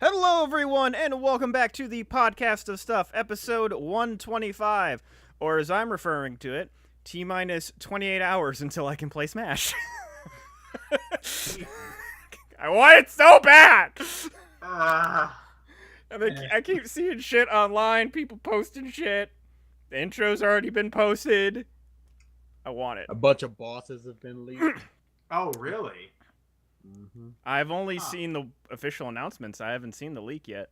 Hello, everyone, and welcome back to the Podcast of Stuff, episode 125, or as I'm referring to it, T-minus 28 hours until I can play Smash. I want it so bad! And I keep seeing shit online, people posting shit. The intro's already been posted. I want it. A bunch of bosses have been leaked. Oh, really? Mm-hmm. I've only seen the official announcements. I haven't seen the leak yet.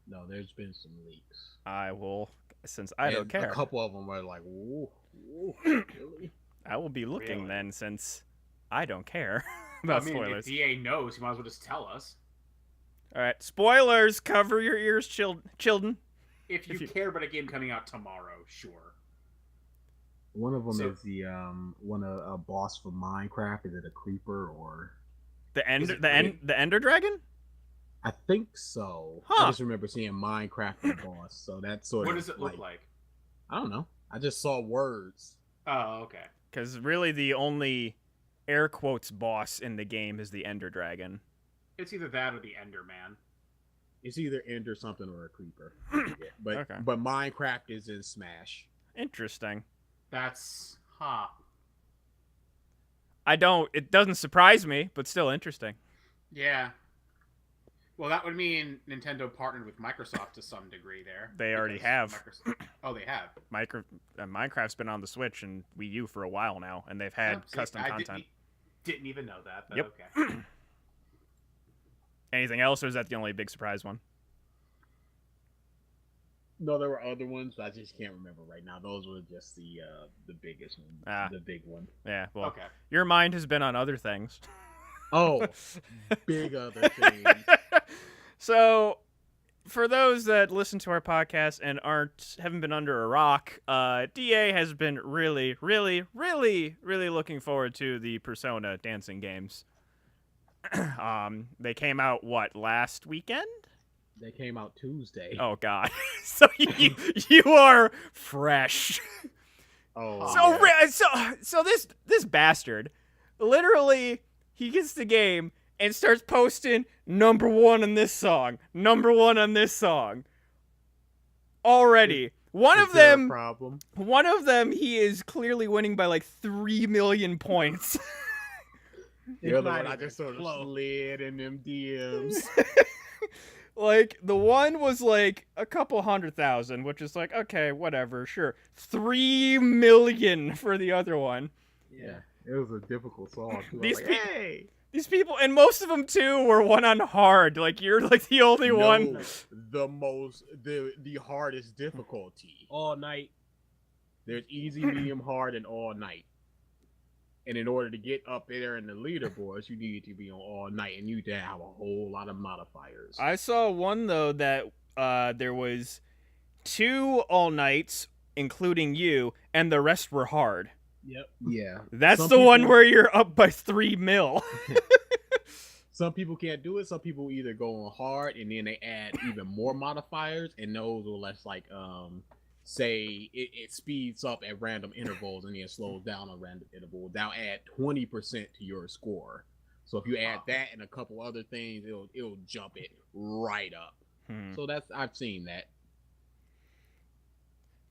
No, there's been some leaks. I will, since I don't care. A couple of them were like, "Whoa, really?" I will be looking Really? then, since I don't care about spoilers. If EA knows, you might as well just tell us. All right, spoilers. Cover your ears, children. If you care about a game coming out tomorrow, sure. One of them So- is the a boss for Minecraft. Is it a creeper or? The Is Ender, it the Ender Dragon. I think so. Huh. I just remember seeing Minecraft the boss. So that's sort What of. does it look like? I don't know. I just saw words. Oh, okay. Because really, the only air quotes boss in the game is the Ender Dragon. It's either that or the Ender Man. It's either Ender something or a creeper. I forget. But Okay. but Minecraft is in Smash. Interesting. That's It doesn't surprise me, but still interesting. Yeah. Well, that would mean Nintendo partnered with Microsoft to some degree there. They already because have. Oh, they have. Minecraft's been on the Switch and Wii U for a while now, and they've had Oh, see, custom I content. Didn't even know that, but Yep. okay. Anything else, or is that the only big surprise one? No, there were other ones. I just can't remember right now. Those were just the biggest one. The big one. Yeah, well, Okay. your mind has been on other things. Oh, big other things. So, for those that listen to our podcast and haven't been under a rock, DA has been really, really, really, really looking forward to the Persona dancing games. They came out last weekend? They came out Tuesday. Oh God! So you are fresh. Oh, So this bastard, literally, he gets the game and starts posting number one on this song, number one on this song. Already, one Is of there a them, problem? he is clearly winning by like 3 million points. The other not one, I even just sort of close. slid in them DMs. Like, the one was like a couple 100,000, which is like, okay, whatever, sure. 3 million for the other one. Yeah, it was a difficult song. Too. These Like, hey, These people, and most of them too, were one on hard. Like, you're like the only one. the hardest difficulty. all night. There's easy, medium, hard, and all night. And in order to get up there in the leaderboards, you need to be on all night, and you need to have a whole lot of modifiers. I saw one though that there was 2 all nights including you, and the rest were hard. Yep. Yeah. That's Some the one people- where you're up by 3 mil. Some people can't do it. Some people either go on hard and then they add even more modifiers, and those will less like say it speeds up at random intervals and then slows down on random intervals. That'll add 20% to your score. So if you add that and a couple other things, it'll jump it right up. So that's I've seen that.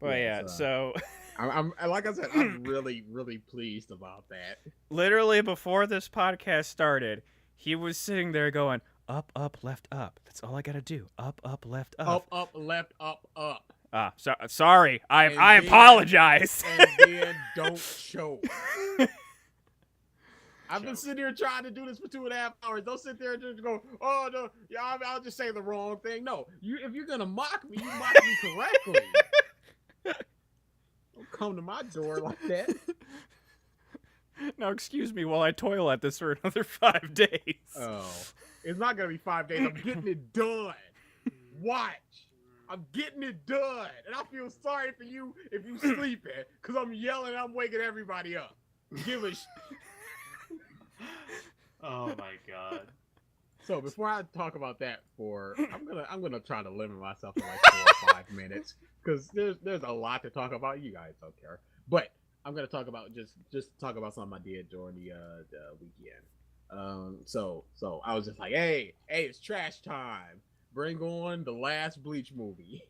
But Yeah, yeah, so I'm like I said, I'm really pleased about that. literally before this podcast started, he was sitting there going, up, left, up. That's all I gotta do. Up, left, up. Up, left, up. Ah, sorry. I And then- apologize. And then don't choke. I've been sitting here trying to do this for 2.5 hours. Don't sit there and just go, oh no, yeah, I'll just say the wrong thing. No, if you're gonna mock me, you mock me correctly. Don't come to my door like that. Now excuse me while I toil at this for another 5 days. Oh, it's not gonna be 5 days. I'm getting it done. Watch. I'm getting it done. And I feel sorry for you if you sleeping, because I'm yelling, I'm waking everybody up. Give a Oh my god. So before I talk about that, I'm gonna try to limit myself to like 4 or 5 minutes, because there's a lot to talk about. You guys don't care, but I'm gonna talk about just talk about something I did during the weekend. So I was just like, hey, it's trash time. Bring on the last Bleach movie.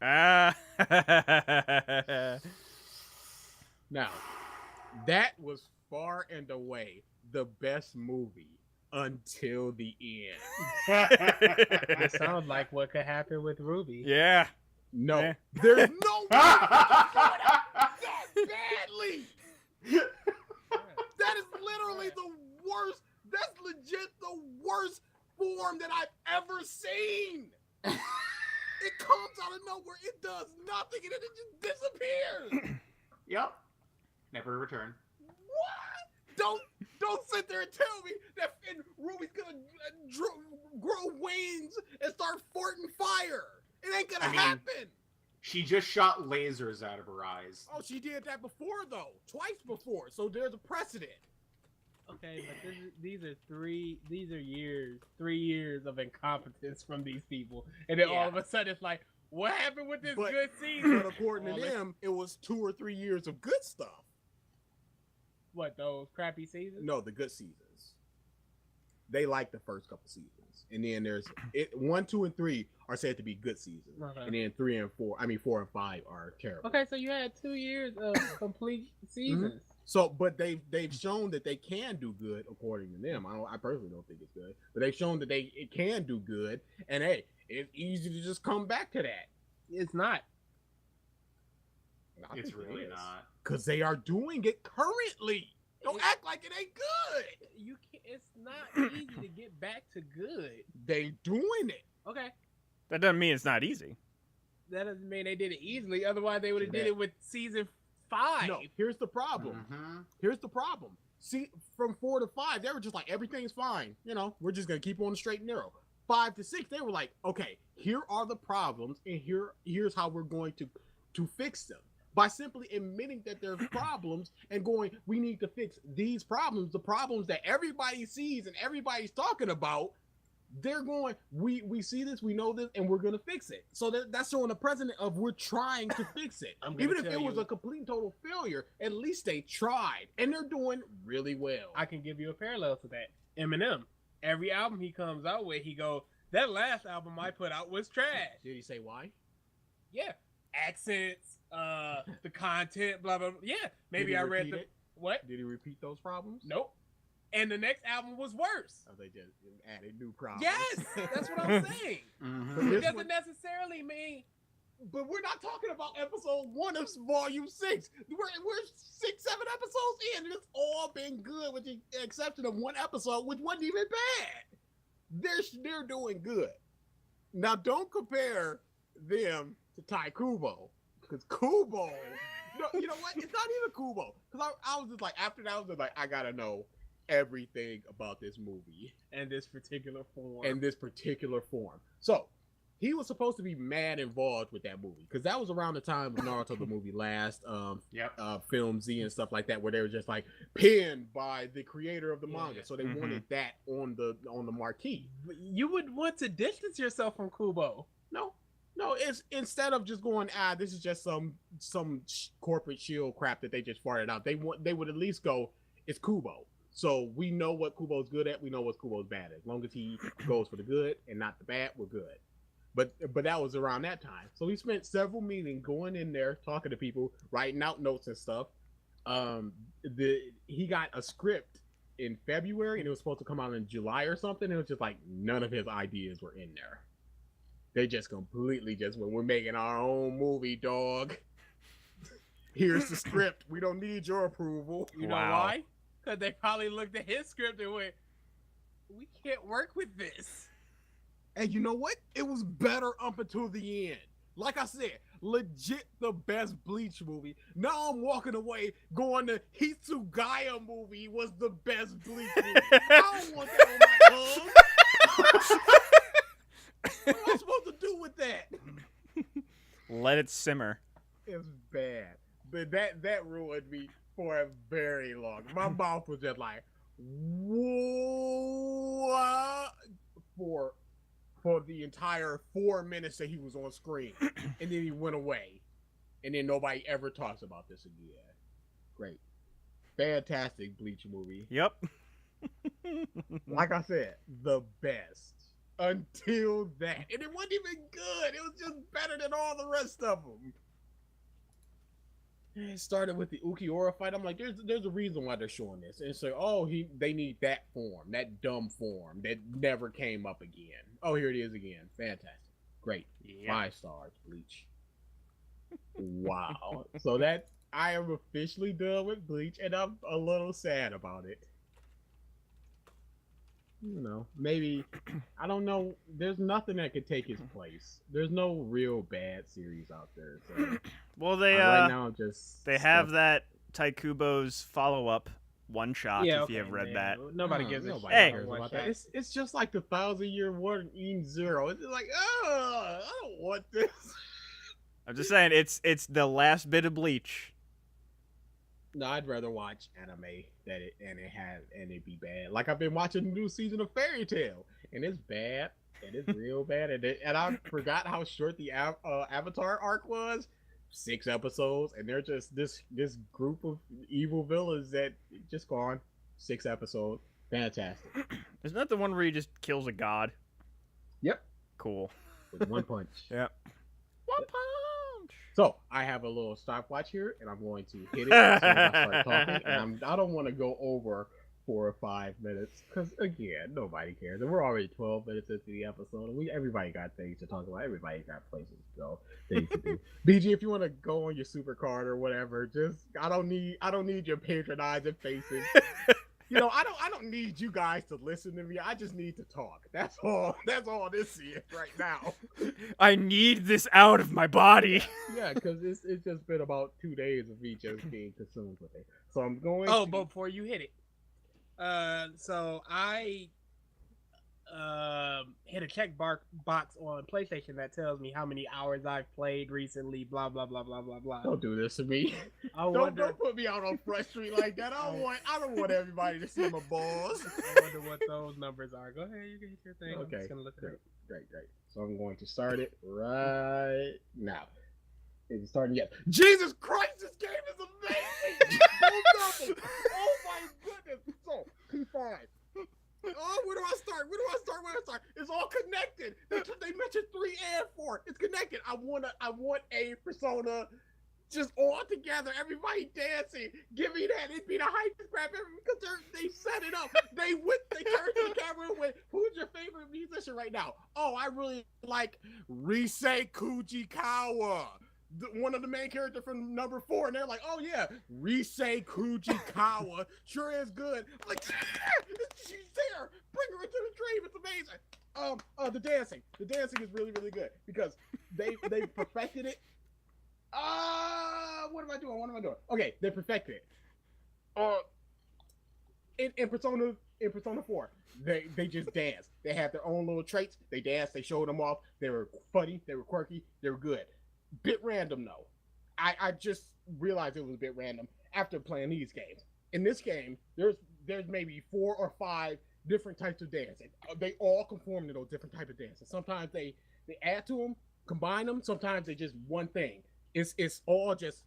Ah. Now, that was far and away the best movie until the end. It sounds like what could happen with Ruby. Yeah. No, Eh. there's no way that badly. That is literally the worst. That's legit the worst form that I've ever seen. It comes out of nowhere. It does nothing, and then it just disappears. Yep. Never return. What? Don't sit there and tell me that Ruby's gonna grow wings and start farting fire. It ain't gonna happen. She just shot lasers out of her eyes. Oh, she did that before though, twice before. So there's a precedent. Okay, but these are 3 years of incompetence from these people, and then all of a sudden it's like, what happened with this But- good season? But according to them, it was 2 or 3 years of good stuff. What, those crappy seasons? No, the good seasons. They like the first couple seasons, and then there's 1, 2, and 3 are said to be good seasons, Okay. and then 4 and 5 are terrible. Okay, so you had 2 years of complete seasons. So, but they've shown that they can do good according to them. I personally don't think it's good, but they've shown that it can do good, and hey, it's easy to just come back to that. It's not. I It's think it really is. not. Because they are doing it currently. Don't act like it ain't good. You can It's not easy to get back to good. They doing it. Okay, That doesn't mean it's not easy. that doesn't mean they did it easily. Otherwise, they would have True did that. it with season 5. No, here's the problem. Mm-hmm. Here's the problem. See, from 4 to 5, they were just like, everything's fine. You know, we're just gonna keep on the straight and narrow. 5 to 6, they were like, okay, here are the problems, and here's how we're going to fix them. By simply admitting that there's problems and going, we need to fix these problems, the problems that everybody sees and everybody's talking about. They're going, we see this, we know this, and we're gonna fix it. So that's showing the precedent of we're trying to fix it. I'm gonna Even if tell it was you- a complete and total failure, at least they tried, and they're doing really well. I can give you a parallel to that. Eminem, every album he comes out with, he go, that last album I put out was trash. Did he say why? Yeah, accents, the content, blah blah. Blah. Yeah, maybe Did he I read repeat the it? what? Did he repeat those problems? Nope. And the next album was worse. Oh, they just added new problems. Yes, that's what I'm saying. Mm-hmm. It This doesn't one- necessarily mean But we're not talking about episode 1 of volume 6. We're 6, 7 episodes in, and it's all been good, with the exception of one episode, which wasn't even bad. They're doing good. Now, don't compare them to Tai Kubo, because Kubo. No, you know what? It's not even Kubo. Because I was just like, after that, I was just like, I gotta know everything about this movie in this particular form. in this particular form. So he was supposed to be mad involved with that movie because that was around the time of Naruto the movie last Yep. film Z and stuff like that, where they were just like penned by the creator of the Yeah. manga, so they Mhm. wanted that on the marquee. You would want to distance yourself from Kubo. No, it's instead of just going, this is just some corporate shield crap that they just farted out. They would at least go, it's Kubo. So we know what Kubo's good at. We know what Kubo's bad at. As long as he goes for the good and not the bad, we're good. But that was around that time. So he spent several meetings going in there, talking to people, writing out notes and stuff. He got a script in February and it was supposed to come out in July or something. It was just like none of his ideas were in there. They just completely just went, we're making our own movie, dog. Here's the script. We don't need your approval. You know Wow. why? Because they probably looked at his script and went, we can't work with this. And you know what? It was better up until the end. Like I said, legit the best Bleach movie. Now I'm walking away going the Hitsugaya movie was the best Bleach movie. I don't want that on my tongue. What am I supposed to do with that? Let it simmer. It's bad. But that ruined me for a very long. My mouth was just like, whoa, for the entire 4 minutes that he was on screen, and then he went away, and then nobody ever talks about this again. Great, fantastic Bleach movie. Yep. Like I said, the best until that, and it wasn't even good. It was just better than all the rest of them. It started with the Ukiura fight. I'm like, there's a reason why they're showing this. And so, they need that form, that dumb form that never came up again. Oh, here it is again. Fantastic, great, Yeah. 5 stars, Bleach. Wow. So that I am officially done with Bleach, and I'm a little sad about it. You know, maybe I don't know. There's nothing that could take his place. There's no real bad series out there. So Well, they right now, I'm just they have that Taikubo's follow-up one shot. If you have read that. Nobody gives a shit. Hey. cares One about shot. that. It's just like the 1,000-Year War in Eden Zero. It's just like, I don't want this. I'm just saying, it's the last bit of Bleach. No, I'd rather watch anime and it be bad. Like I've been watching the new season of Fairy Tail, and it's bad. It is real bad, and I forgot how short the Avatar arc was. 6 episodes, and they're just this group of evil villains that just gone. 6 episodes, fantastic. Isn't that the one where he just kills a god? Yep, Cool. with one punch. Yep. One punch. So I have a little stopwatch here, and I'm going to hit it as soon as I start talking. And I don't want to go over 4 or 5 minutes because again, nobody cares, and we're already 12 minutes into the episode, and everybody got things to talk about. Everybody got places to go, things to do. BG, if you want to go on your supercard or whatever, just I don't need your patronizing faces. You know, I don't need you guys to listen to me. I just need to talk. That's all. That's all this is right now. I need this out of my body. Yeah, because it's just been about 2 days of me just being consumed with it. So I'm going. Oh, to... but before you hit it, so I hit a check box on PlayStation that tells me how many hours I've played recently. Blah blah blah blah blah blah. Don't do this to me. Don't put me out on Front Street like that. I don't want everybody to see my balls. I wonder what those numbers are. Go ahead, you can hit your thing. Okay, I'm just gonna look it up. Great. So I'm going to start it right now. It's starting yet. Jesus Christ, this game is amazing! Oh my goodness! So, P5. Oh, where do I start? It's all connected. They mentioned 3 and 4. It's connected. I want a Persona just all together. Everybody dancing. Give me that. It'd be the hype crap because they set it up. They turned to the camera and went, "Who's your favorite musician right now?" Oh, I really like Risei Kujikawa. One of the main characters from number 4, and they're like, "Oh yeah, Risei Kujikawa sure is good." I'm like, yeah, she's there. Bring her into the dream. It's amazing. The dancing is really really good because they perfected it. What am I doing? Okay, they perfected it. In Persona in Persona 4. They just danced. They had their own little traits. They danced. They showed them off. They were funny. They were quirky. They were good. Bit random though. I just realized it was a bit random after playing these games. In this game, there's maybe 4 or 5 different types of dancing. They all conform to those different types of dances. Sometimes they add to them, combine them. Sometimes they just one thing. It's all just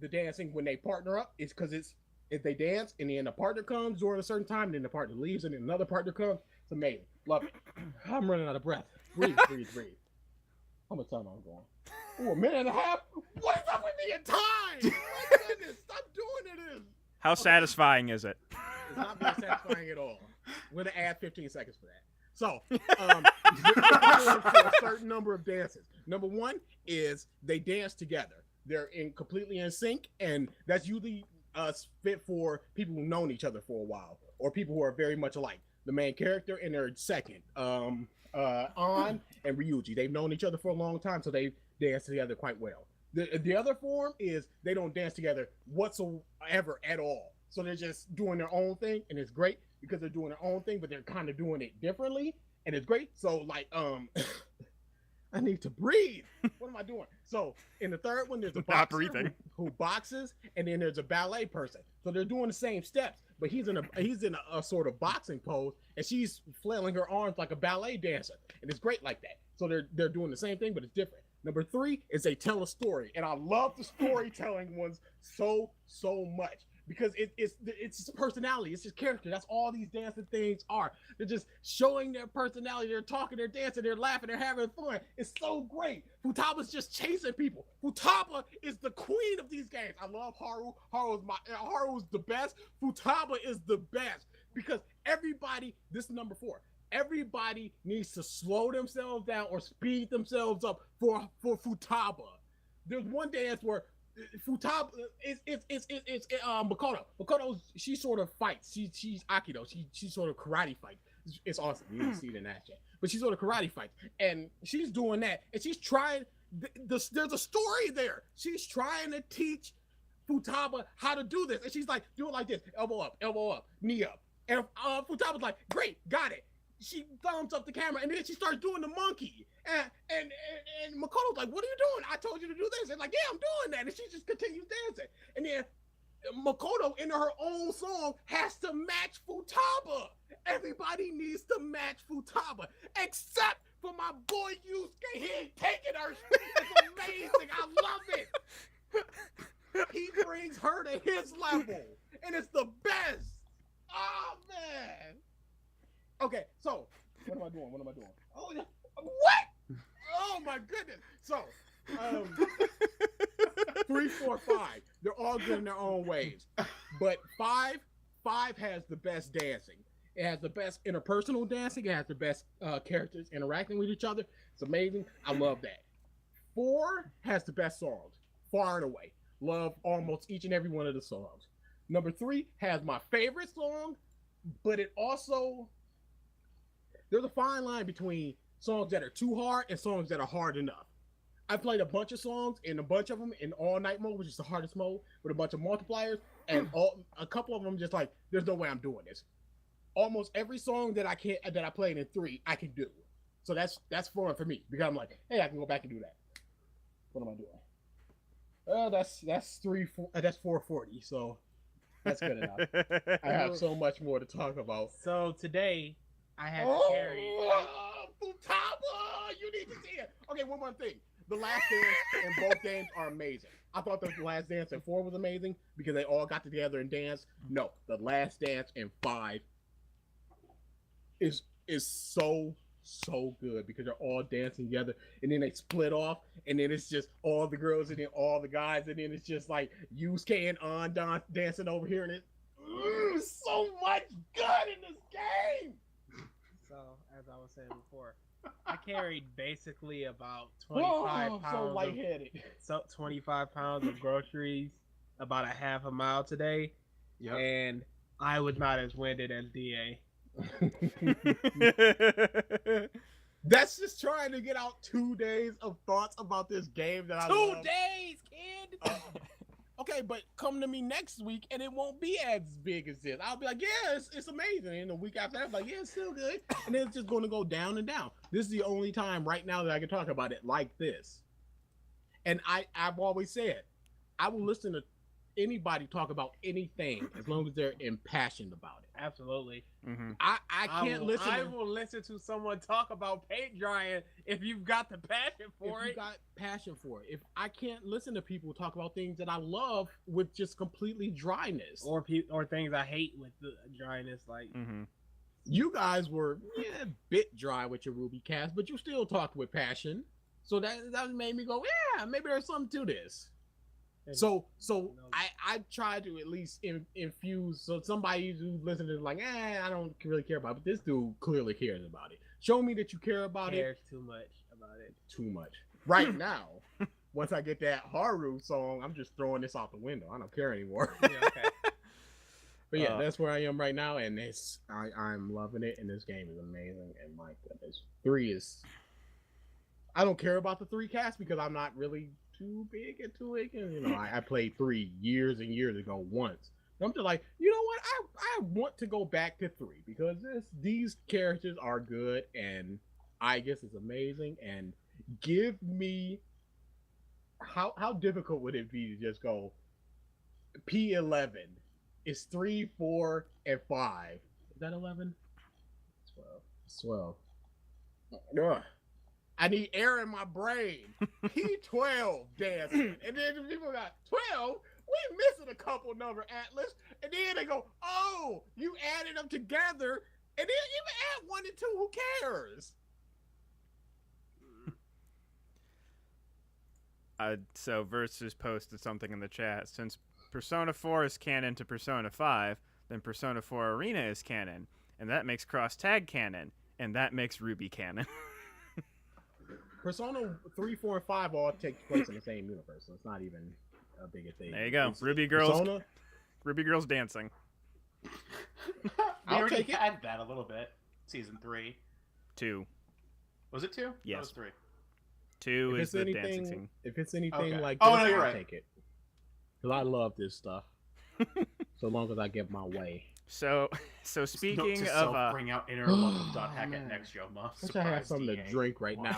the dancing when they partner up. It's because it's if they dance and then a partner comes during a certain time, and then the partner leaves and then another partner comes. It's amazing. Love it. I'm running out of breath. Breathe. How much time I'm going? Oh, a minute and a half? What is up with me in time? My goodness, stop doing it. How satisfying is it? It's not very satisfying at all. We're going to add 15 seconds for that. So, for a certain number of dances. Number 1 is they dance together. They're completely in sync, and that's usually fit for people who've known each other for a while, or people who are very much alike. The main character and their second, An and Ryuji. They've known each other for a long time, so they dance together quite well. The other form is they don't dance together whatsoever at all. So they're just doing their own thing, and it's great because they're doing their own thing, but they're kind of doing it differently, and it's great. So like, I need to breathe. What am I doing? So in the third one, there's a boxer who boxes, and then there's a ballet person. So they're doing the same steps, but he's in a sort of boxing pose, and she's flailing her arms like a ballet dancer, and it's great like that. So they're doing the same thing, but it's different. Number 3 is they tell a story, and I love the storytelling ones so much. Because it's just personality, it's just character. That's all these dancing things are. They're just showing their personality. They're talking, they're dancing, they're laughing, they're having fun. It's so great. Futaba's just chasing people. Futaba is the queen of these games. I love Haru. Haru's the best. Futaba is the best because everybody. This is number 4. Everybody needs to slow themselves down or speed themselves up for Futaba. There's one dance where Futaba it's Makoto. Makoto, she sort of fights. She's Aikido. She sort of karate fights. It's awesome. You didn't see it in that chat, but she sort of karate fights, and she's doing that, and she's trying. There's a story there. She's trying to teach Futaba how to do this, and she's like, do it like this: elbow up, knee up, and Futaba's like, great, got it. She thumbs up the camera, and then she starts doing the monkey. And Makoto's like, what are you doing? I told you to do this. And like, yeah, I'm doing that. And she just continues dancing. And then Makoto, in her own song, has to match Futaba. Everybody needs to match Futaba, except for my boy Yusuke. He ain't taking her. It's amazing. I love it. He brings her to his level, and it's the best. Oh, man. Okay, so what am I doing? Oh, what? Oh my goodness! So, 3, 4, 5. They're all good in their own ways, but 5 has the best dancing. It has the best interpersonal dancing. It has the best characters interacting with each other. It's amazing. I love that. 4 has the best songs, far and away. Love almost each and every one of the songs. Number 3 has my favorite song, but it also. There's a fine line between songs that are too hard and songs that are hard enough. I played a bunch of songs, and a bunch of them in all night mode, which is the hardest mode, with a bunch of multipliers, and a couple of them just like, there's no way I'm doing this. Almost every song that I played in 3, I can do. So that's fun for me because I'm like, hey, I can go back and do that. What am I doing? Well, that's 440, so that's good enough. I have so much more to talk about. So today, I had to carry. Futaba, you need to see it. Okay, one more thing. The last dance in both games are amazing. I thought the last dance in 4 was amazing because they all got together and danced. No, the last dance in 5 is so good because they're all dancing together, and then they split off, and then it's just all the girls and then all the guys, and then it's just like Yusuke and An dancing over here, and it's so much good in this game. So, as I was saying before, I carried basically about 25 pounds. So lightheaded. 25 pounds of groceries, about a half a mile today. Yep. And I was not as winded as DA. That's just trying to get out 2 days of thoughts about this game that I love. 2 days, kid! okay, but come to me next week and it won't be as big as this. I'll be like, yeah, it's amazing. And the week after that, I'm like, yeah, it's still good. And then it's just going to go down and down. This is the only time right now that I can talk about it like this. And I've always said, I will listen to anybody talk about anything as long as they're impassioned about it. Absolutely. Mm-hmm. I can't listen. I will listen to someone talk about paint drying if you've got the passion for if you it. got passion for it. If I can't listen to people talk about things that I love with just completely dryness. Or things I hate with the dryness, like Mm-hmm. You guys were a bit dry with your Ruby cast, but you still talked with passion. So that made me go, yeah, maybe there's something to this. So I try to at least infuse, so somebody who listens to it like, I don't really care about it, but this dude clearly cares about it. Show me that you care about cares it. too much about it. Too much. Right now, once I get that Haru song, I'm just throwing this out the window. I don't care anymore. Yeah, okay. But yeah, that's where I am right now, and I'm loving it, and this game is amazing, and my goodness. 3 is... I don't care about the 3 cast because I'm not really too big into it. You know, I played 3 years and years ago once. I'm just like, you know what? I want to go back to 3 because these characters are good, and I guess it's amazing. And give me how difficult would it be to just go P11? It's 3, 4, and 5. Is that 11? 12. Ugh. I need air in my brain. P12 dancing. And then the people got 12. We missing a couple number, Atlas. And then they go, oh, you added them together. And then even add 1 and 2. Who cares? So Versus posted something in the chat. Since Persona 4 is canon to Persona 5, then Persona 4 Arena is canon. And that makes Cross Tag canon. And that makes Ruby canon. Persona 3, 4, and 5 all take place in the same universe, so it's not even a big a thing. There you go. It's Ruby Girls Persona, Ruby Girls dancing. They already take it. had that a little bit. Season 3. 2. Was it 2? Yes. That was 3. 2 if is it's the dancing anything, scene. if it's anything Okay. like Oh, this, no, you're I'll right. take it. Because I love this stuff. So long as I get my way. So speaking Note to of self, bring out inner love.hack next Yoma. Wish I had something to drink right now.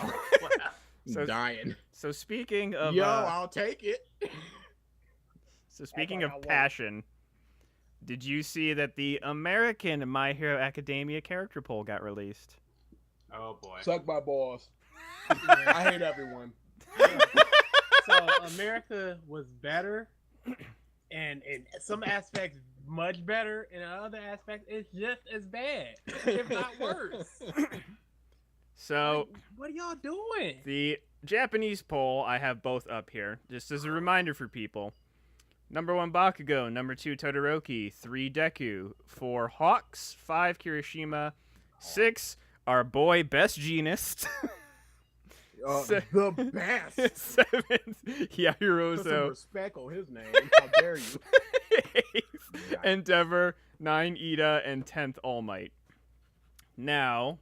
I'm So- dying. so speaking of Yo, I'll take it. so speaking what of I want. passion, did you see that the American My Hero Academia character poll got released? Oh boy. Suck my balls. I hate everyone. So America was better, and in some aspects much better, and in other aspects it's just as bad, if not worse. So Like, what are y'all doing? the Japanese poll, I have both up here, just as a reminder for people. Number 1, Bakugo. Number 2, Todoroki. 3, Deku. 4, Hawks. 5, Kirishima. 6, our boy Best Jeanist. The best. 7, Put some Yahirozo. respect on his name. How dare you? 8th, Endeavor. 9, Ida. And 10th, All Might. Now,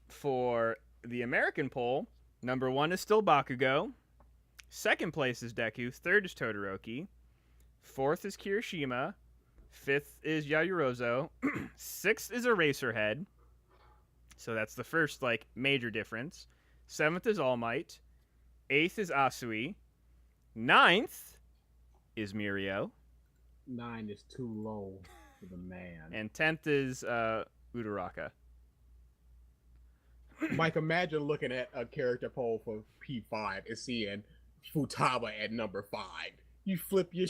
for the American poll, number 1 is still Bakugo. 2nd place is Deku. 3rd is Todoroki. 4th is Kirishima. 5th is Yaoyorozo. 6th is Eraserhead. So that's the first, major difference. 7th is All Might. 8th is Asui. 9th is Mirio. 9 is too low for the man. And 10th is Uraraka. Mike, imagine looking at a character poll for P5 and seeing Futaba at number 5. You flip your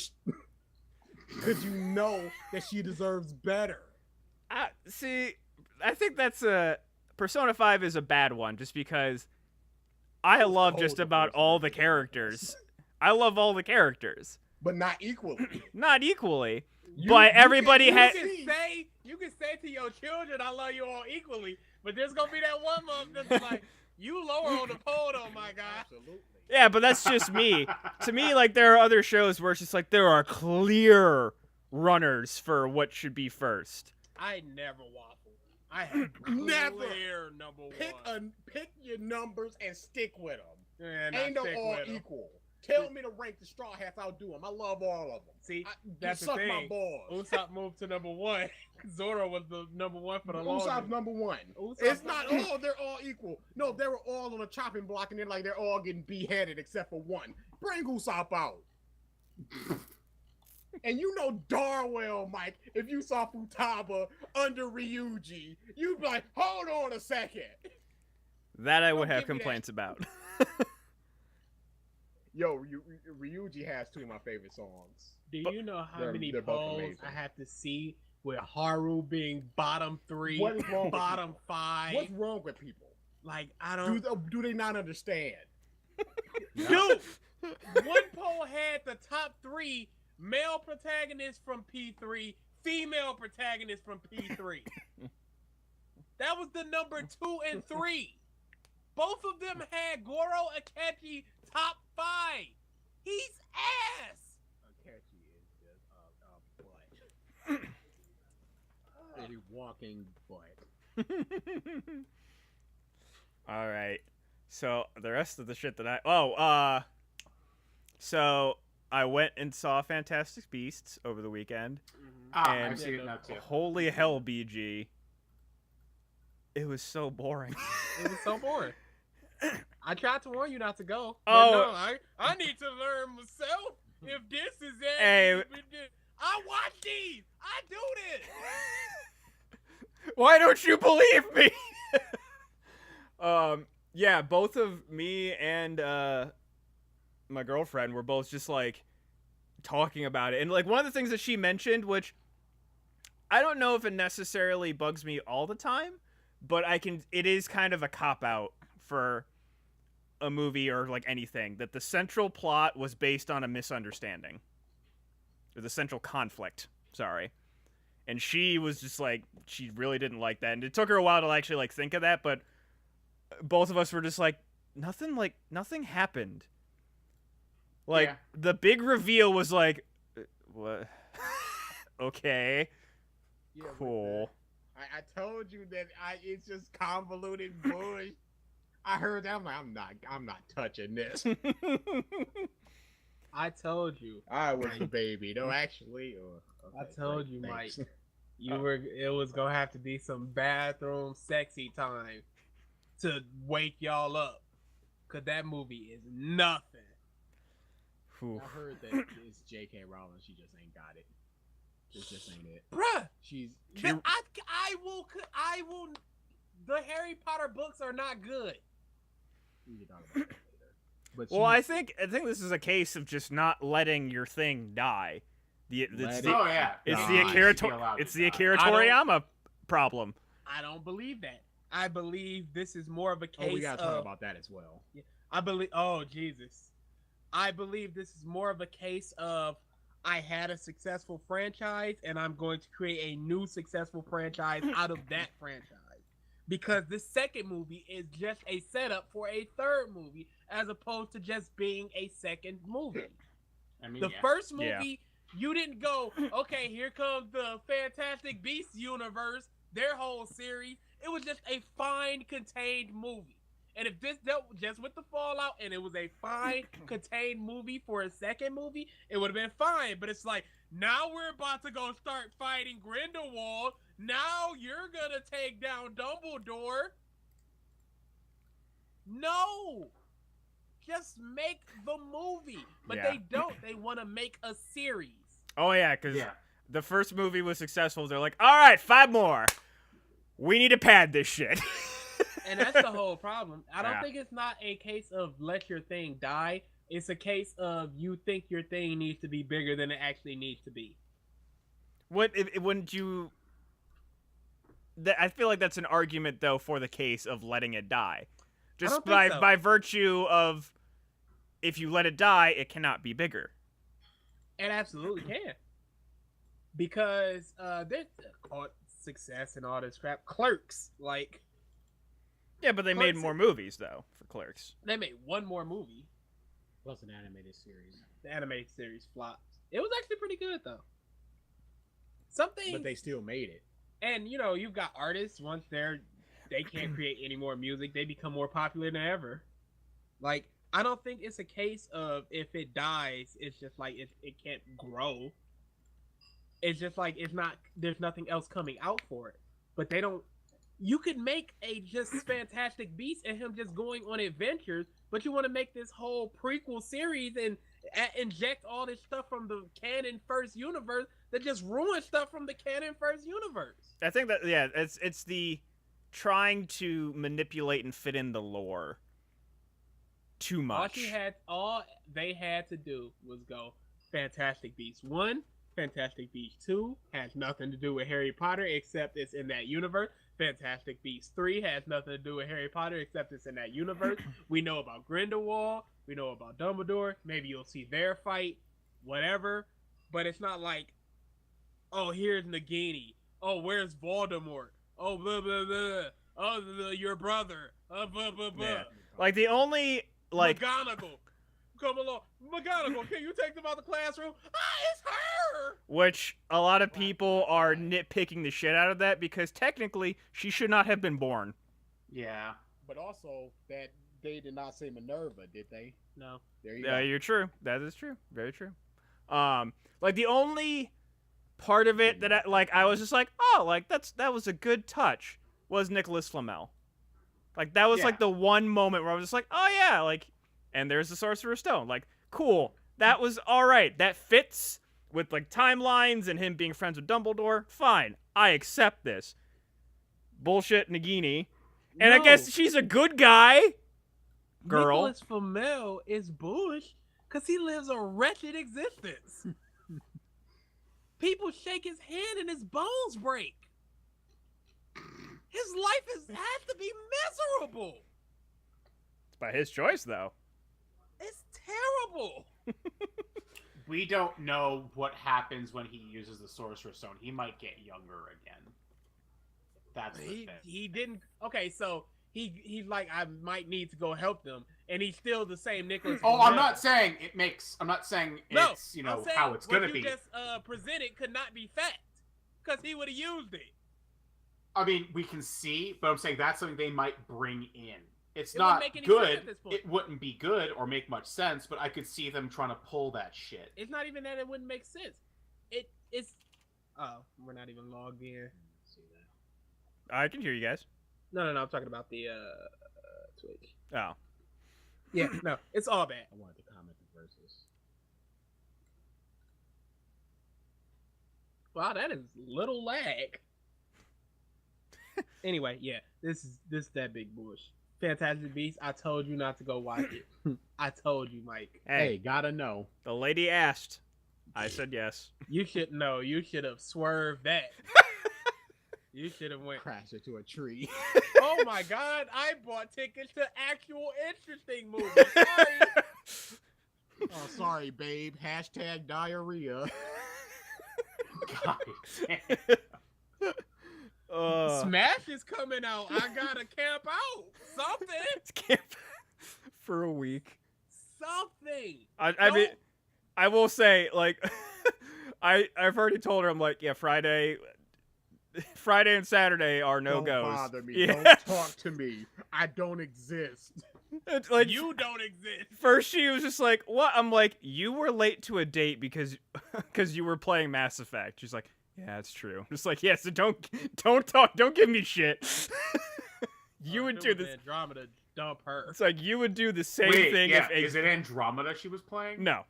because you know that she deserves better. See, I think that's Persona 5 is a bad one just because I love just the about first all one. the characters. I love all the characters. But not equally. Not equally. You- But you everybody can- had- You can say to your children, "I love you all equally," but there's gonna be that one month that's like, "You lower on the pole, though, my guy." Absolutely. Yeah, but that's just me. To me, there are other shows where it's just there are clear runners for what should be first. I never waffle. I have Never. clear number one. Pick your numbers and stick with them. And Ain't I no stick all with 'em. equal. Tell me to rank the Straw Hats. I'll do them. I love all of them. See, Just that's the suck my thing. balls. Usopp moved to number 1. Zoro was the number 1 for the Usopp's longest. number 1. Usopp It's number not. one. Oh, they're all equal. No, they were all on a chopping block, and then like they're all getting beheaded except for one. Bring Usopp out. And you know darn well, Mike, if you saw Futaba under Ryuji, you'd be like, hold on a second. That I would Don't have give me that. complaints about. Yo, Ryuji has 2 of my favorite songs. Do you know how They're- many they're both polls amazing. I have to see with Haru being bottom 3, What is wrong with bottom people? 5? What's wrong with people? Like, I don't... Do they not understand? Dude! One poll had the top 3 male protagonists from P3, female protagonists from P3. That was the number 2 and 3. Both of them had Goro Akechi top 5. He's ass. Akechi is just a butt. A walking butt. All right. So the rest of the shit that I so I went and saw Fantastic Beasts over the weekend. And- I've seen it now too. Holy hell, BG. It was so boring. It was so boring. I tried to warn you not to go. But Oh. no, I need to learn myself. If this is it, Hey. I watch these. I do this. Why don't you believe me? Yeah, both of me and my girlfriend were both just like talking about it. And like one of the things that she mentioned, which I don't know if it necessarily bugs me all the time, but it is kind of a cop out for a movie or like anything, that the central plot was based on a misunderstanding. Or the central conflict, sorry. And she was just like, she really didn't like that. And it took her a while to actually like think of that, but both of us were just like, nothing happened. Like, Yeah. the big reveal was like, what? Okay, Yeah, but cool. I told you that it's just convoluted bullshit. I heard that. I'm like, I'm not touching this. I told you. I was the baby. No, actually. I Okay, told great, you, thanks. Mike. It was gonna have to be some bathroom sexy time to wake y'all up. Cause that movie is nothing. Whew. I heard that it's J.K. Rowling. She just ain't got it. This just ain't it. Bruh, She's. I will. The Harry Potter books are not good. We can talk about that later. But Well, I she's- think this is a case of just not letting your thing die. Let It's it the, Oh yeah. it's die. the It Akira, should be allowed it's to the die. Akira I don't- Toriyama problem. I don't believe that. I believe this is more of a case Oh, we gotta talk of. about that as well. I believe. Oh Jesus! I believe this is more of a case of I had a successful franchise and I'm going to create a new successful franchise out of that franchise. Because the second movie is just a setup for a third movie, as opposed to just being a second movie. I mean, The yeah. first Yeah. movie, you didn't go, okay, here comes the Fantastic Beasts universe, their whole series. It was just a fine, contained movie. And if this dealt just with the Fallout and it was a fine, contained movie for a second movie, it would have been fine. But it's like, now we're about to go start fighting Grindelwald. Now you're going to take down Dumbledore. No! Just make the movie. But Yeah. they don't. They want to make a series. Oh yeah, because Yeah. the first movie was successful. They're like, all right, 5 more. We need to pad this shit. And that's the whole problem. I don't Yeah. think it's not a case of let your thing die. It's a case of you think your thing needs to be bigger than it actually needs to be. Wouldn't you? I feel like that's an argument though for the case of letting it die, just don't think so. by virtue of if you let it die, it cannot be bigger. It absolutely can. Because there's success and all this crap. Clerks, like, Yeah, but they made Clerks- more movies though for Clerks. they made one more movie. Plus an animated series. The animated series flopped. It was actually pretty good though. Something, But they still made it. and you know, you've got artists once they can't create any more music, they become more popular than ever. Like I don't think it's a case of if it dies, it's just like it can't grow. It's just like it's not. There's nothing else coming out for it. But they don't. You could make a just Fantastic Beast and him just going on adventures, but you want to make this whole prequel series and inject all this stuff from the canon first universe that just ruins stuff from the canon first universe. I think that it's the trying to manipulate and fit in the lore too much. All they had to do was go Fantastic Beasts 1, Fantastic Beasts 2 has nothing to do with Harry Potter except it's in that universe. Fantastic Beasts 3 has nothing to do with Harry Potter except it's in that universe. We know about Grindelwald, we know about Dumbledore, maybe you'll see their fight, whatever, but it's not like, oh, here's Nagini, oh, where's Voldemort, oh, blah, blah, blah, oh, your brother, blah, blah, blah. Yeah. Like, the only, like... McGonagall, come along. McGonagall, can you take them out the classroom? It's her! Which a lot of people are nitpicking the shit out of that because technically she should not have been born. Yeah. But also, that they did not say Minerva, did they? No. There you go. You're true. That is true. Very true. Like the only part of it that I was just like, oh, like that was a good touch was Nicholas Flamel. Like that was like the one moment where I was just like, oh yeah, like, and there's the Sorcerer's Stone. Like, cool. That was all right. That fits with like timelines and him being friends with Dumbledore. Fine. I accept this. Bullshit Nagini. And I guess she's a good guy. Girl. Nicholas Flamel is bullish because he lives a wretched existence. People shake his hand and his bones break. His life has to be miserable. It's by his choice, though. It's terrible. We don't know what happens when he uses the Sorcerer's Stone. He might get younger again. That's the thing. He didn't. Okay, so he like, I might need to go help them, and he's still the same Nicholas. Oh, Flamel. I'm not saying it makes. I'm not saying it's I'm saying how it's gonna what be. you just presented could not be fact, because he would have used it. I mean, we can see, but I'm saying that's something they might bring in. It's It not wouldn't make any sense good. at this point. It wouldn't be good or make much sense, but I could see them trying to pull that shit. It's not even that it wouldn't make sense. It's. Oh, we're not even logged in. See that? I can hear you guys. No. I'm talking about the Twitch. Oh. Yeah, no, it's all bad. I wanted to comment the verses. Wow, that is little lag. Anyway, yeah, this is that big bush. Fantastic Beasts. I told you not to go watch it. I told you, Mike. Hey, gotta know. The lady asked. I said yes. You should know. You should have swerved that. You should have went. Crash into a tree. Oh my God! I bought tickets to actual interesting movies. Sorry. Oh, sorry, babe. Hashtag diarrhea. God damn. Smash is coming out. I gotta camp out. Something. It's camp for a week. Something. I mean, I will say, like, I've already told her, I'm like, yeah, Friday and Saturday are no goes. Don't bother me. Yeah. Don't talk to me. I don't exist. It's like, You don't exist. first she was just like, what? I'm like, you were late to a date because you were playing Mass Effect. She's like, yeah, it's true. I'm just like, yeah, so don't talk, don't give me shit. You would do this. Andromeda dump her. It's like you would do the same Wait, thing yeah, if is it Andromeda she was playing? No,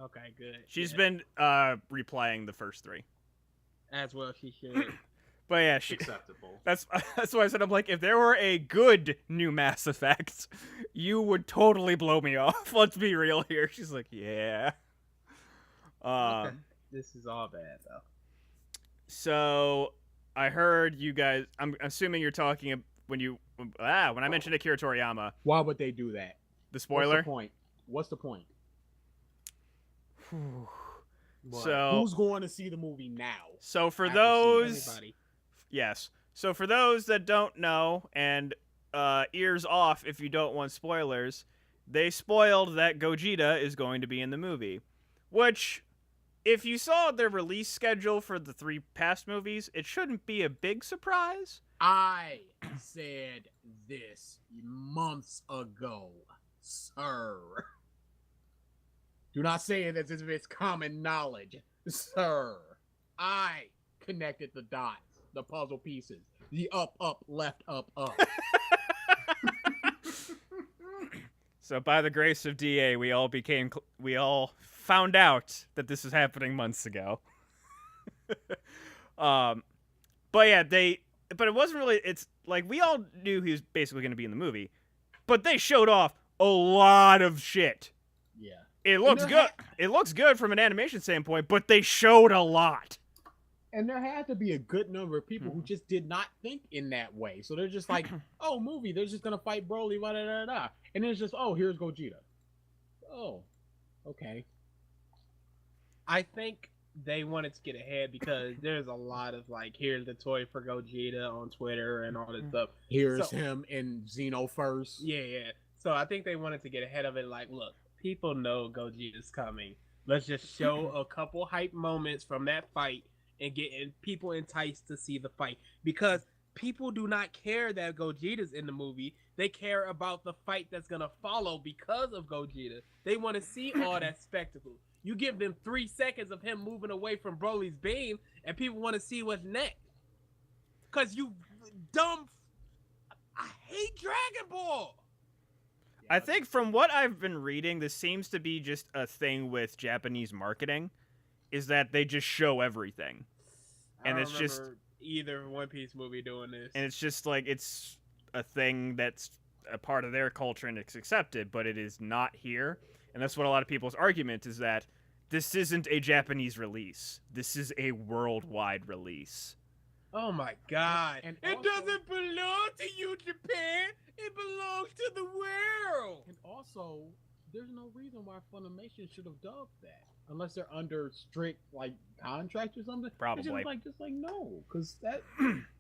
Okay, good. she's Yeah. been replaying the first 3. As well. She should. But yeah, Acceptable. that's why I said, I'm like, if there were a good new Mass Effect, you would totally blow me off. Let's be real here. She's like, yeah. Okay. This is all bad though. So I heard you guys. I'm assuming you're talking when I mentioned Akira Toriyama. Why would they do that? The spoiler. What's the point? So Who's going to see the movie now? So for After seeing those, Anybody. yes. So for those that don't know, and ears off if you don't want spoilers, they spoiled that Gogeta is going to be in the movie, which, if you saw the release schedule for the 3 past movies, it shouldn't be a big surprise. I said this months ago. sir. Do not say it as if it's common knowledge, sir. I connected the dots, the puzzle pieces, the up, left, up. So by the grace of DA, we all found out that this was happening months ago. But yeah, but it wasn't really, it's like, we all knew he was basically going to be in the movie, but they showed off a lot of shit. Yeah. It looks good. It looks good from an animation standpoint, but they showed a lot. And there had to be a good number of people who just did not think in that way. So they're just like, oh, movie, they're just going to fight Broly, blah, blah, blah, blah. And it's just, oh, here's Gogeta. Oh, okay. I think they wanted to get ahead because there's a lot of like, here's the toy for Gogeta on Twitter and all this stuff. Here's him in Xenoverse. Yeah. So I think they wanted to get ahead of it. Like, look, people know Gogeta's coming. Let's just show a couple hype moments from that fight and get people enticed to see the fight. Because people do not care that Gogeta's in the movie. They care about the fight that's going to follow because of Gogeta. They want to see all that spectacle. You give them 3 seconds of him moving away from Broly's beam, and people want to see what's next. Because you dumb... I hate Dragon Ball! I think from what I've been reading, this seems to be just a thing with Japanese marketing, is that they just show everything. And it's just either One Piece movie doing this. And it's just like, it's a thing that's a part of their culture and it's accepted, but it is not here. And that's what a lot of people's argument is, that this isn't a Japanese release. This is a worldwide release. Oh my god. And it also, doesn't belong to you, Japan. It belongs to the world. And also, there's no reason why Funimation should have dubbed that. Unless they're under strict like contract or something. Probably. Just like no, because that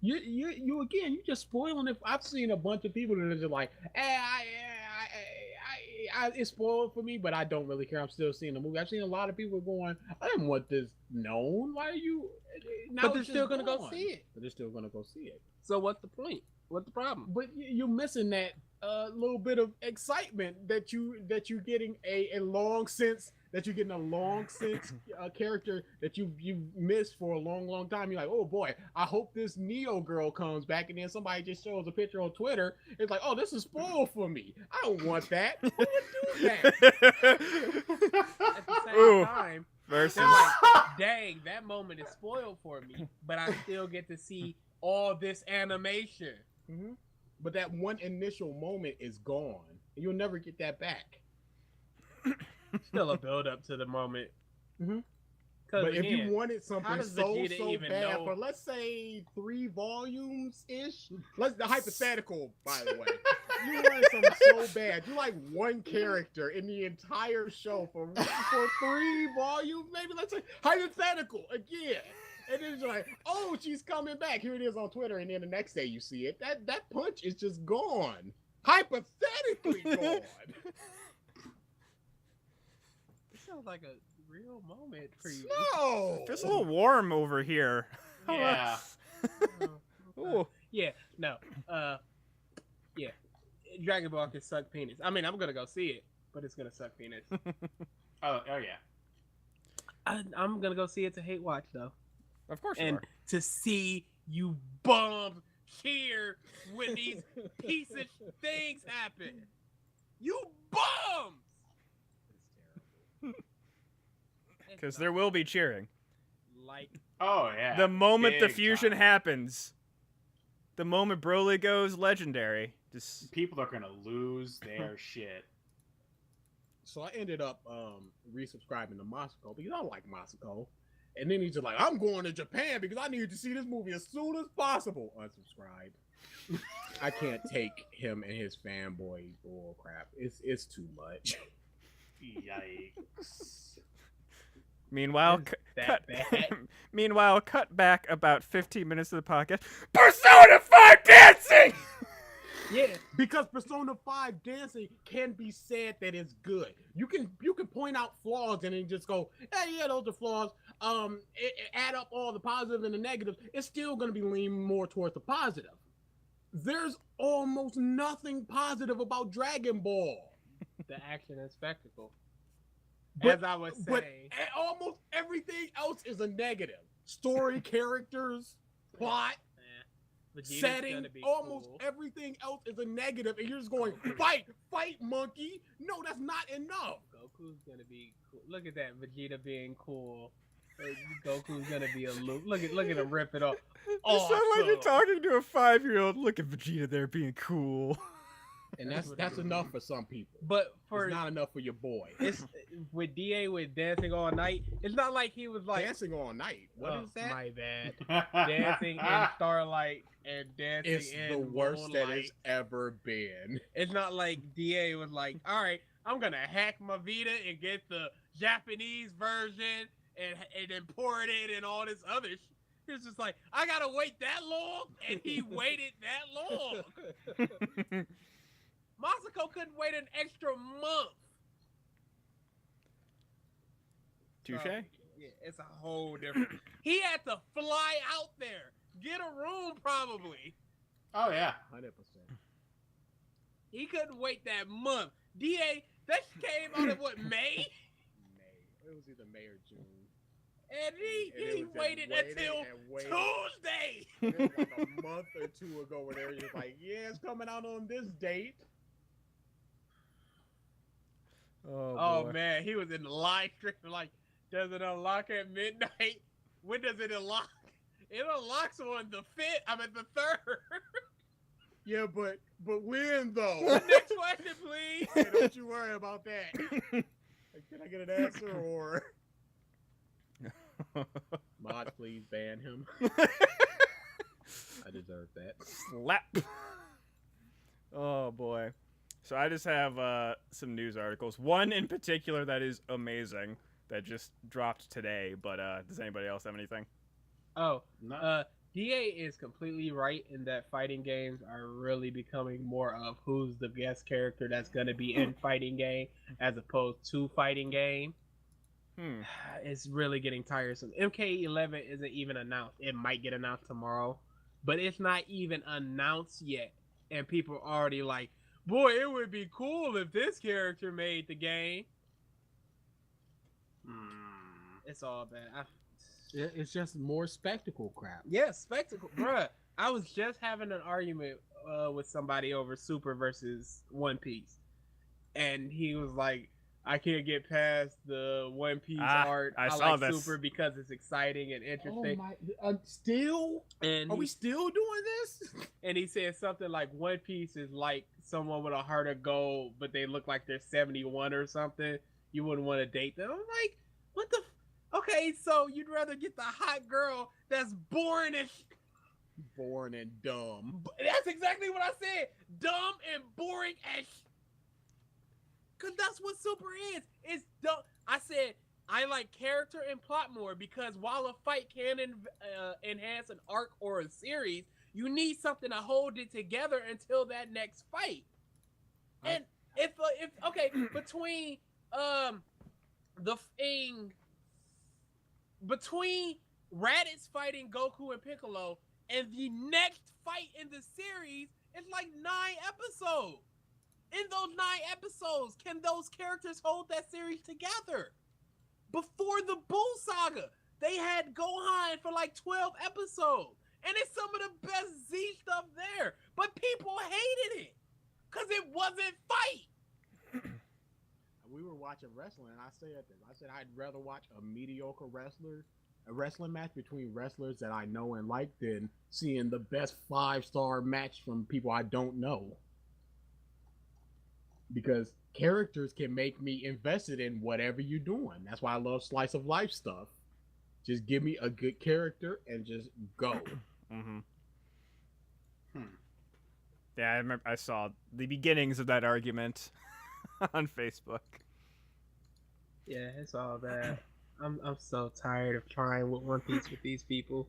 you again, you just spoiling it. I've seen a bunch of people that are just like, it's spoiled for me, but I don't really care. I'm still seeing the movie. I've seen a lot of people going, I didn't want this known. Why are you? Now But they're still gonna go see it. But they're still gonna go see it. So what's the point? What's the problem? But you're missing that little bit of excitement that you're getting a long sense character that you've missed for a long time. You're like, oh boy, I hope this Neo girl comes back, and then somebody just shows a picture on Twitter. It's like, oh, this is spoiled for me. I don't want that. Who would do that? At the same time, Versus. they're like, dang, that moment is spoiled for me, but I still get to see all this animation. Mm-hmm. But that one initial moment is gone. You'll never get that back. Still a build up to the moment. Mm-hmm. But if you wanted how something does so Vegeta even bad know? for, let's say, 3 volumes ish, the hypothetical, by the way, you wanted something so bad, you like one character in the entire show for 3 volumes, maybe, let's say, hypothetical again. And then you're like, oh, she's coming back. Here it is on Twitter, and then the next day you see it. That punch is just gone. Hypothetically gone. Sounds like a real moment for you. No. It's a little warm over here. Yeah. Ooh. Yeah, no. Yeah. Dragon Ball can suck penis. I mean, I'm gonna go see it, but it's gonna suck penis. Oh yeah. I'm gonna go see it to hate watch though, Of course you and are. to see you bums cheer when these piece of things happen. You bums. Because there will be cheering. Like, Oh yeah. The moment the Big fusion time. happens, the moment Broly goes legendary, just People are gonna lose their shit. So I ended up resubscribing to Masako because I like Masako. And then he's just like, I'm going to Japan because I need to see this movie as soon as possible. Unsubscribe. I can't take him and his fanboy bull crap. It's too much. Yikes. meanwhile, that bad? meanwhile, cut back about 15 minutes of the podcast. Persona 5 dancing. Yeah, because Persona 5 dancing can be said that it's good. You can point out flaws and then just go, hey, yeah, those are flaws. Add up all the positive and the negatives. It's still going to be leaning more towards the positive. There's almost nothing positive about Dragon Ball. the action and spectacle. But- As I was But saying, almost everything else is a negative. Story, characters, plot, Vegeta's setting, gonna be almost cool. everything else is a negative, and you're just going, fight, monkey. No, that's not enough. Goku's gonna be cool. Look at that, Vegeta being cool. Goku's gonna be a loop. Look at him rip it off. You sound like you're Awesome. talking to a 5-year-old. Look at Vegeta there being cool. And That's what that's it is. enough for some people. But for It's not enough for your boy. it's with DA with dancing all night. It's not like he was like Dancing all night. What is that? My bad. Dancing in starlight and dancing It's in the worst that moonlight. it's ever been. It's not like DA was like, all right, I'm gonna hack my Vita and get the Japanese version and then pour it in and all this other. He was just like, I gotta wait that long, and he waited that long. Masako couldn't wait an extra month. Touche. So, yeah, it's a whole different. He had to fly out there, get a room probably. Oh yeah. 100%. He couldn't wait that month. DA, that came out of what, May? May. It was either May or June. And And it he was just waited until and waited. Tuesday. It was like a month or two ago where they were just like, yeah, it's coming out on this date. Oh man, he was in the live stream like, does it unlock at midnight? When does it unlock? It unlocks on the 5th. I'm at the 3rd. Yeah, but when though? Next question, please. Hey, don't you worry about that. Like, can I get an answer or mods, please ban him. I deserve that. Slap. Oh boy. So I just have some news articles. One in particular that is amazing that just dropped today. But does anybody else have anything? Oh, No. DA is completely right in that fighting games are really becoming more of who's the guest character that's going to be in fighting game as opposed to fighting game. It's really getting tiresome. MK11 isn't even announced. It might get announced tomorrow, but it's not even announced yet. And people are already like, boy, it would be cool if this character made the game. It's all bad. It's just more spectacle crap. Yeah, spectacle, bruh. I was just having an argument with somebody over Super versus One Piece, and he was like, "I can't get past the One Piece art. I I saw like this. Super because it's exciting and Oh interesting." my! Still? And Are we still doing this? and he said something like, "One Piece is like someone with a heart of gold, but they look like they're 71 or something. You wouldn't want to date them." I'm like, "What the?" Okay, so you'd rather get the hot girl that's boring and Boring and dumb. that's exactly what I said. Dumb and boring as cause that's what Super is. It's dumb. I said I like character and plot more because while a fight can enhance an arc or a series, you need something to hold it together until that next fight. And if okay, between the thing between Raditz fighting Goku and Piccolo and the next fight in the series, it's like 9 episodes. In those 9 episodes, can those characters hold that series together? Before the Bull Saga, they had Gohan for like 12 episodes. And it's some of the best Z stuff there. But people hated it. Because it wasn't fight. We were watching wrestling, and I said this. I said I'd rather watch a mediocre wrestling match between wrestlers that I know and like than seeing the best 5-star match from people I don't know. Because characters can make me invested in whatever you're doing. That's why I love slice of life stuff. Just give me a good character and just go. Mm-hmm. Yeah, I remember. I saw the beginnings of that argument on Facebook. Yeah, it's all bad. I'm so tired of trying with One Piece with these people.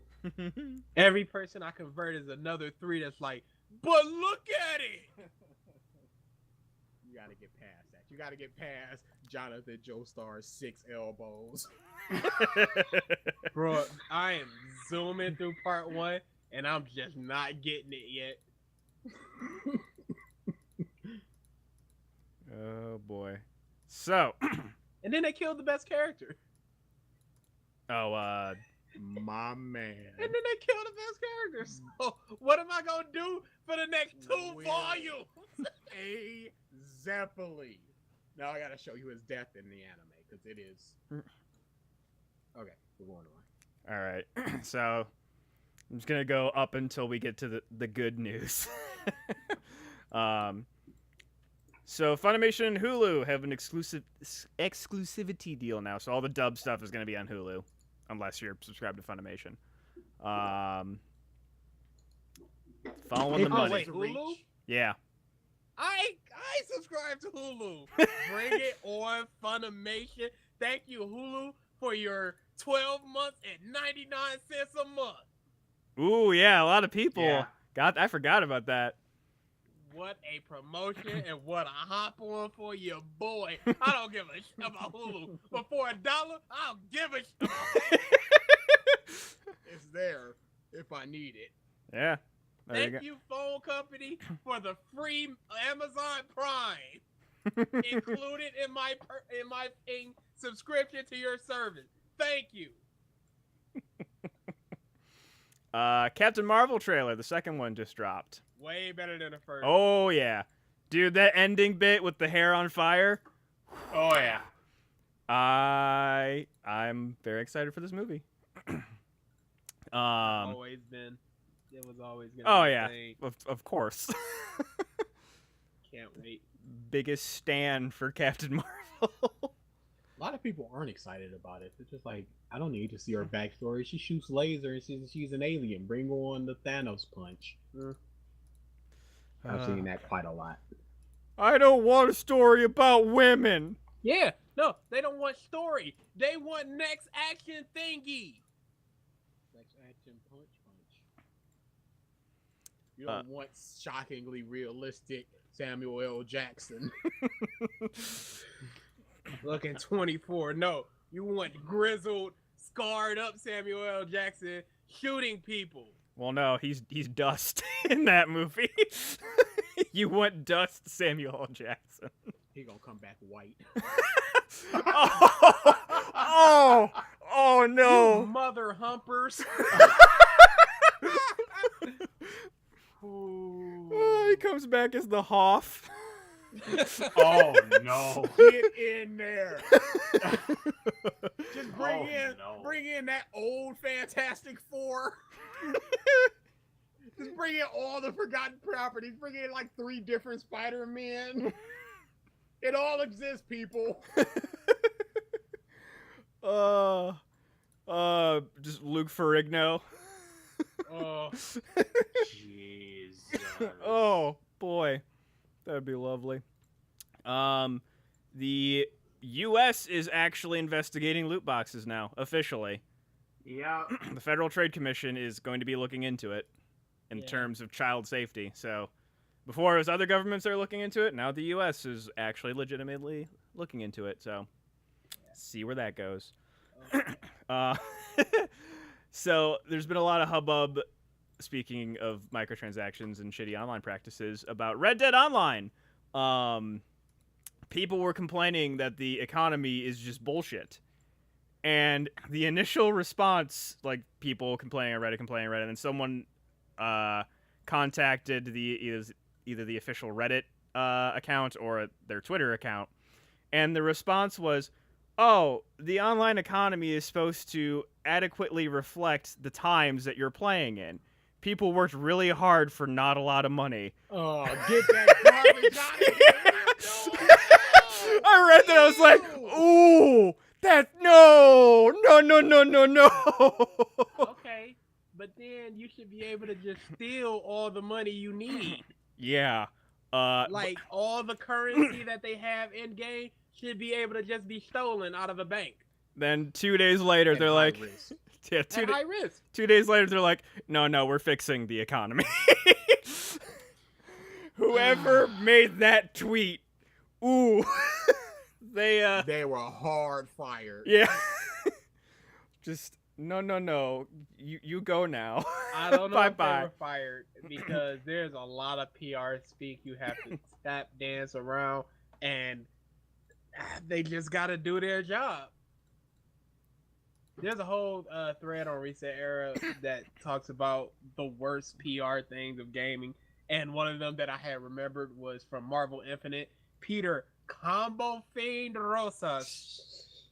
Every person I convert is another 3 that's like, but look at it. You gotta get past that. You gotta get past Jonathan Joestar's 6 elbows. Bro, I am zooming through part 1 and I'm just not getting it yet. Oh boy. So, And then they killed the best character. oh, My man. And then they killed the best character. So what am I gonna do for the next 2 Will. volumes? A Zeppeli. Now I gotta show you his death in the anime because it is. Okay, we're going on. all right. So, I'm just gonna go up until we get to the good news. So Funimation and Hulu have an exclusivity deal now. So all the dub stuff is gonna be on Hulu, unless you're subscribed to Funimation. Following the Oh, money. wait, Hulu? Yeah. I subscribe to Hulu. Bring it on Funimation. Thank you, Hulu, for your 12 months at 99 cents a month. Ooh, yeah. A lot of people. Yeah. I forgot about that. What a promotion and what a hop on for your boy. I don't give a shit about Hulu. But for $1, I'll give a shit about It's there if I need it. Yeah. There Thank you, phone company, for the free Amazon Prime included in my paying subscription to your service. Thank you. Captain Marvel trailer, the second one just dropped. Way better than the first. Oh yeah, dude, that ending bit with the hair on fire. Oh yeah. I'm very excited for this movie. Always been. It was always gonna Oh be a yeah, thing. of course. Can't wait. Biggest stan for Captain Marvel. A lot of people aren't excited about it. It's just like, I don't need to see her backstory. She shoots laser and she's an alien. Bring her on the Thanos punch. I've seen that quite a lot. I don't want a story about women. Yeah, no, they don't want story. They want next action thingy. Next action punch. You don't want shockingly realistic Samuel L. Jackson. Looking 24. No, you want grizzled, scarred up Samuel L. Jackson shooting people. Well, no, he's dust in that movie. You want dust, Samuel L. Jackson. He gonna come back white. Oh You no. mother humpers. He comes back as the Hoff. Oh no. Get in there. Just bring Oh, no. bring in that old Fantastic Four. Just bring in all the forgotten properties. Bring in like 3 different Spider-Men. It all exists, people. Just Luke Ferrigno. Oh, Jesus. Oh boy, that'd be lovely. The U.S. is actually investigating loot boxes now, officially. Yeah. The Federal Trade Commission is going to be looking into it in Yeah. terms of child safety. So before it was other governments that are looking into it, now the U.S. is actually legitimately looking into it. So see where that goes. So there's been a lot of hubbub, speaking of microtransactions and shitty online practices, about Red Dead Online. People were complaining that the economy is just bullshit. And the initial response, like people complaining on Reddit, and then someone contacted either the official Reddit account or their Twitter account, and the response was, "Oh, the online economy is supposed to adequately reflect the times that you're playing in. People worked really hard for not a lot of money." Oh, get that garbage out of here. I read that, I was like, "Ooh, no." okay. But then you should be able to just steal all the money you need. Yeah. Like all the currency that they have in game should be able to just be stolen out of a bank. Then 2 days later, they're like, yeah, At high risk. 2 days later, they're like, no, we're fixing the economy. Whoever made that tweet, ooh, They were hard fired. yeah. Just, no, you go now. I don't know if they Bye-bye. were fired because there's a lot of PR speak you have to tap dance around, and They just got to do their job. There's a whole thread on Reset Era that talks about the worst PR things of gaming, and one of them that I had remembered was from Marvel Infinite. Peter Combo Fiend Rosas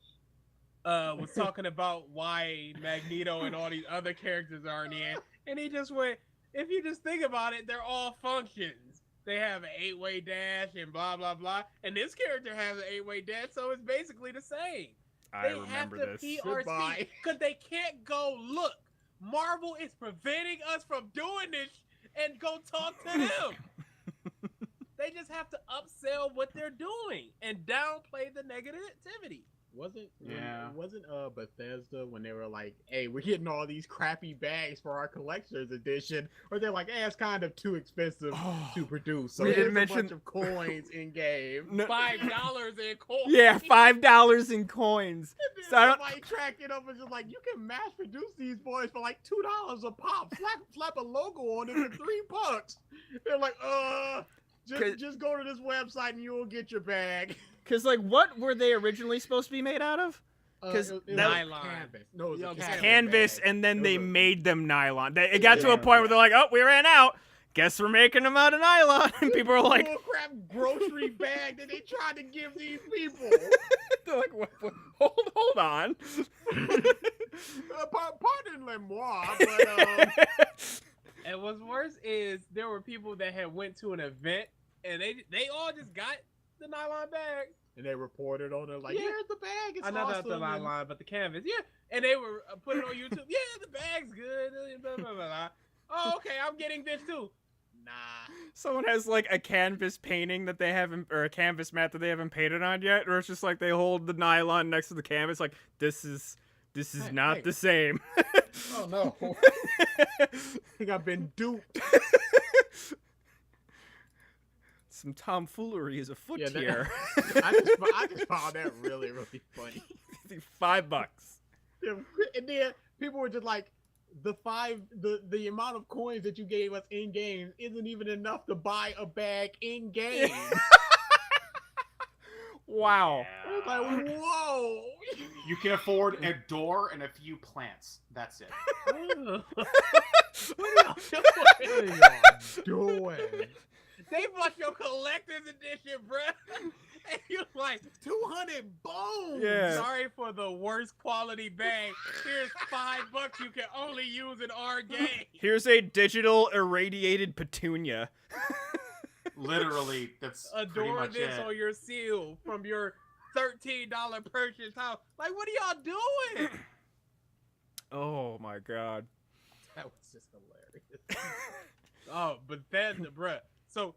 was talking about why Magneto and all these other characters aren't in, and he just went, if you just think about it, they're all functions. They have an 8-way dash and blah blah blah, and this character has an 8-way dash, so it's basically the same. I They remember have to this. Goodbye. because they can't go, look, Marvel is preventing us from doing this, and go talk to them. They just have to upsell what they're doing and downplay the negativity. Wasn't Bethesda when they were like, "Hey, we're getting all these crappy bags for our collector's edition," or they're like, "Hey, it's kind of too expensive to produce, so We here's didn't mention- a bunch of coins in game." No- $5 in coins. Yeah, $5 in coins. And then So I don't- somebody tracked it up and just like, you can mass produce these boys for like $2 a pop. Slap a logo on it for $3. They're like, just go to this website and you'll get your bag. Because, like, what were they originally supposed to be made out of? 'Cause It was that- Nylon. canvas. No, it was Yeah, a canvas. Canvas, bag. and then It they was a- made them nylon. It got to a Yeah. point where they're like, oh, we ran out. Guess we're making them out of nylon. And people are like, bullcrap grocery bag that they tried to give these people. they're like, what? Hold on. Pardon-le-moi, but And what's worse is there were people that had went to an event and they all just got the nylon bag. and they reported on it like, Yeah. here's the bag. It's I know awesome. not the nylon, but the canvas. Yeah, and they were putting it on YouTube. Yeah, the bag's good. Blah, blah, blah, blah. Oh, okay, I'm getting this too. Nah. Someone has like a canvas painting that they haven't, or a canvas mat that they haven't painted on yet, or it's just like they hold the nylon next to the canvas, like this is Hey, not hey. the same. Oh no. I think I've been duped. Some tomfoolery is afoot Yeah, that- here. I just found that really, really funny. $5. And then people were just like, the amount of coins that you gave us in game isn't even enough to buy a bag in game. Wow. I was like, whoa. You can afford a door and a few plants. That's it. What are y'all doing? They bought your collector's edition, bruh. And you're like, 200 bones. Yeah. sorry for the worst quality bag. Here's $5 you can only use in our game. Here's a digital irradiated petunia. Literally, that's pretty Adore much this it. on your seal from your $13 purchase house. Like, what are y'all doing? Oh my god. That was just hilarious. Oh, Bethesda, bruh. So,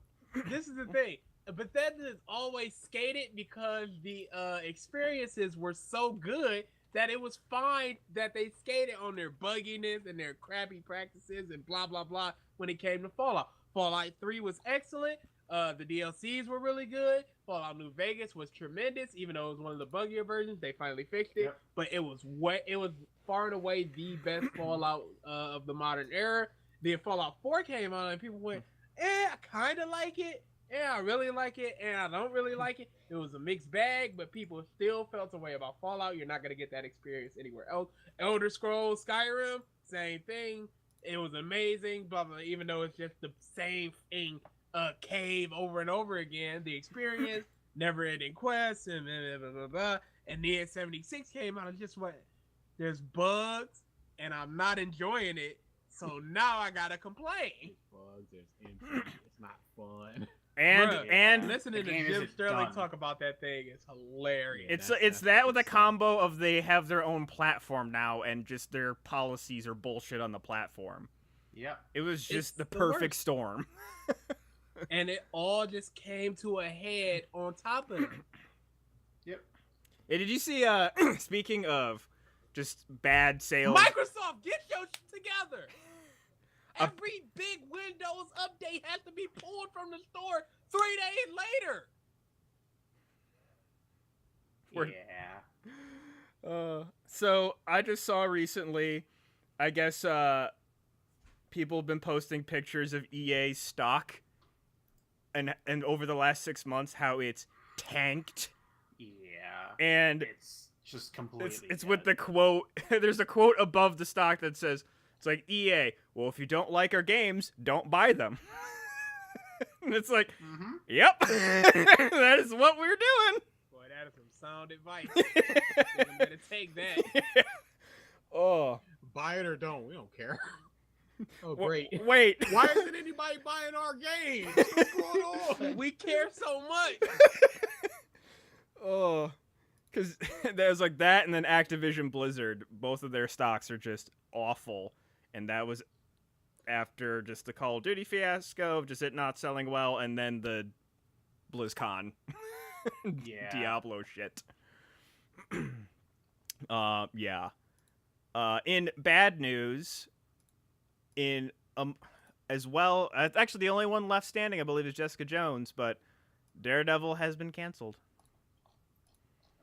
this is the thing. Bethesda is always skated because the experiences were so good that it was fine that they skated on their bugginess and their crappy practices and blah, blah, blah when it came to Fallout. Fallout 3 was excellent. The DLCs were really good. Fallout New Vegas was tremendous, even though it was one of the buggier versions. They finally fixed it. Yep. But it was far and away the best Fallout of the modern era. Then Fallout 4 came out and people went, I kind of like it. I really like it, and I don't really like it. It was a mixed bag, but people still felt a way about Fallout. You're not going to get that experience anywhere else. Elder Scrolls Skyrim, same thing. It was amazing, blah, blah, even though it's just the same thing, cave over and over again. The experience, never-ending quests, and blah, blah, blah, blah. And then 76 came out and just went, there's bugs, and I'm not enjoying it, so now I got to complain. Bugs, there's injury. It's not fun. And Bruh, and listening The to game Jim isn't Sterling done. talk about that thing is hilarious. it's that's- it's that's that a with good a sign. combo of they have their own platform now and just their policies are bullshit on the platform. Yep. It was It's just the the perfect worst. storm. And it all just came to a head on top of it. Yep. Hey, did you see speaking of just bad sales? Microsoft, get your shit together. Every big Windows update has to be pulled from the store 3 days later. We're- Yeah. So I just saw recently, I guess people have been posting pictures of EA stock and over the last 6 months how it's tanked. Yeah. And It's just completely. it's with dead. the quote. There's a quote above the stock that says, "It's like EA. Well, if you don't like our games, don't buy them." And it's like, Mhm. yep, that is what we're doing. Boy, that is some sound advice. You better take that. Oh, Buy it or don't. We don't care. Oh, w- great. wait. Why isn't anybody buying our games? What's going on? We care so much. Oh, because there's like that, and then Activision Blizzard. Both of their stocks are just awful, and that was after just the Call of Duty fiasco of just it not selling well, and then the BlizzCon Yeah. Diablo shit. Yeah. In bad news, in as well, actually the only one left standing, I believe, is Jessica Jones, but Daredevil has been canceled.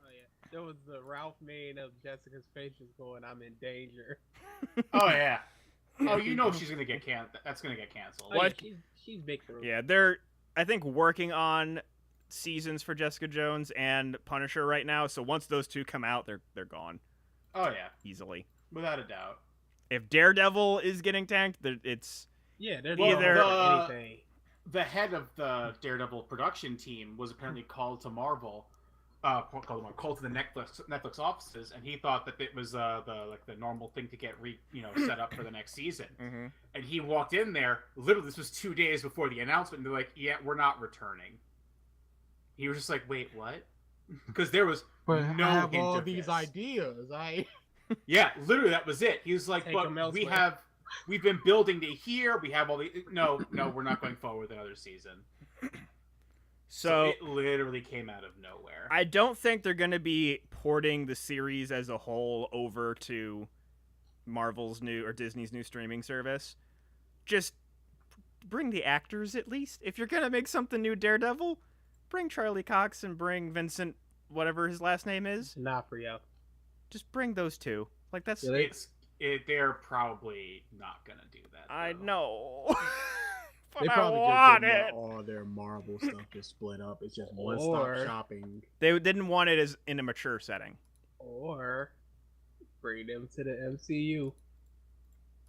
Oh yeah, there was the Ralph meme of Jessica's face just going, "I'm in danger." Oh yeah. Oh, you know she's gonna get That's gonna get canceled. Oh, What? Yeah, she's big through. Yeah, they're I think working on seasons for Jessica Jones and Punisher right now. So once those two come out, they're gone Oh yeah, easily. without a doubt. If Daredevil is getting tanked, it's Yeah, they're Well, either the- anything. The head of the Daredevil production team was apparently called to Marvel, called to the Netflix offices, and he thought that it was the normal thing to get set up for the next season. And he walked in there. Literally, this was 2 days before the announcement. And they're like, "Yeah, we're not returning." He was just like, "Wait, what?" Because there was But no I have hint all of these this. ideas. Yeah, literally, that was it. He was like, Take "But them elsewhere." we've been building to here. We have all the no, we're not going forward with another season." so It literally came out of nowhere. I don't think they're going to be porting the series as a whole over to Marvel's new or Disney's new streaming service. Just bring the actors at least. If you're going to make something new Daredevil, bring Charlie Cox and bring Vincent, whatever his last name is. D'Onofrio. Just bring those two. Like that's Yeah, They're probably not gonna do that. I though. know. But They I probably want just it. didn't want all their Marvel stuff to split up. It's just one Or- stop shopping. They didn't want it as in a mature setting. Or bring them to the MCU.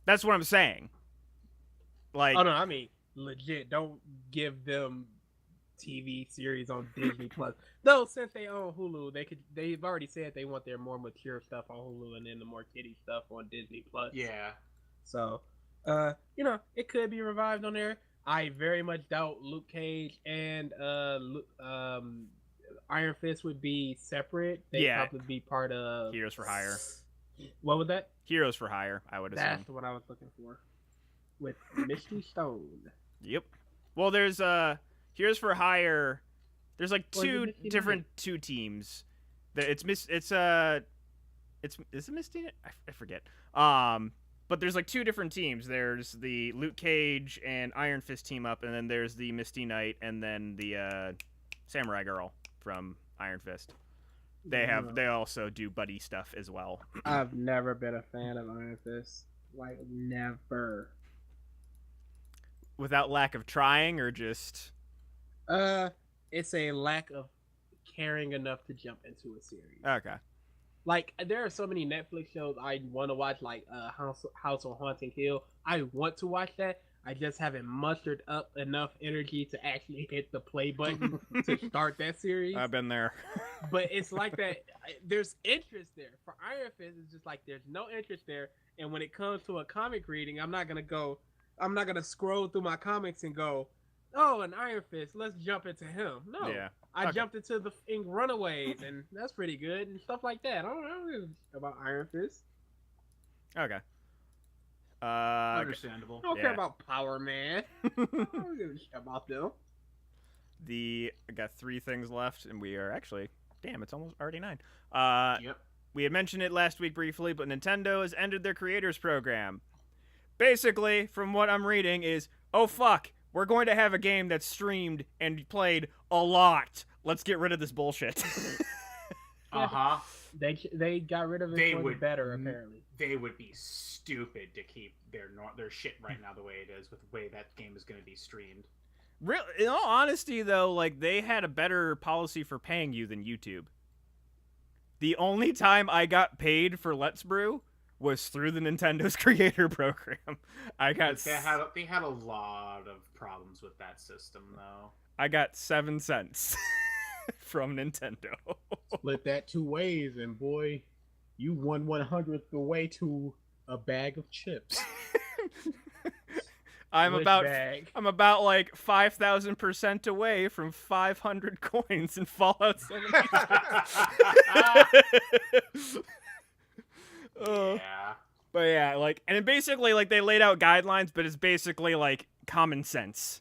That's what I'm saying. Like, Oh no, I mean legit. Don't give them TV series on Disney Plus. Though since they own Hulu, they've already said they want their more mature stuff on Hulu and then the more kiddie stuff on Disney Plus. Yeah. So, it could be revived on there. I very much doubt Luke Cage and Iron Fist would be separate. They'd Yeah. probably be part of Heroes for Hire. What was that? Heroes for Hire, I would assume. That's what I was looking for. With Misty Stone. Yep. Well, there's Heroes for Hire. There's like Or is it two Misty different two teams. Is it Misty? I forget. But there's like two different teams. There's the Luke Cage and Iron Fist team up, and then there's the Misty Knight, and then the Samurai Girl from Iron Fist. They also do buddy stuff as well. I've never been a fan of Iron Fist. Like never. Without lack of trying, or just It's a lack of caring enough to jump into a series. okay. Like there are so many Netflix shows I want to watch, like House of Haunting Hill. I want to watch that. I just haven't mustered up enough energy to actually hit the play button to start that series. I've been there. But it's like that. There's interest there. For Iron Fist, it's just like there's no interest there. And when it comes to a comic reading, I'm not gonna scroll through my comics and go, "Oh, an Iron Fist, let's jump into him." No, Yeah. I Okay. jumped into the Runaways, and that's pretty good and stuff like that. I don't know about Iron Fist. Okay. Understandable. I don't Yeah. care about Power Man. I don't give a shit about them. I got 3 things left, and we are actually, damn, it's almost already 9. Yep. We had mentioned it last week briefly, but Nintendo has ended their creators program. Basically, from what I'm reading, is oh fuck, we're going to have a game that's streamed and played a lot. Let's get rid of this bullshit. Uh huh. They got rid of it They for the would- better, apparently. They would be stupid to keep their shit right now the way it is, with the way that game is going to be streamed. In all honesty, though, like they had a better policy for paying you than YouTube. The only time I got paid for Let's Brew was through the Nintendo's creator program. I got They had a lot of problems with that system, though. I got 7 cents from Nintendo. Split that 2 ways, and boy, you won 1/100th the way to a bag of chips. I'm Which about bag? I'm about like 5,000% away from 500 coins in Fallout 76. Yeah. But yeah, like, and it basically, like, they laid out guidelines, but it's basically like common sense.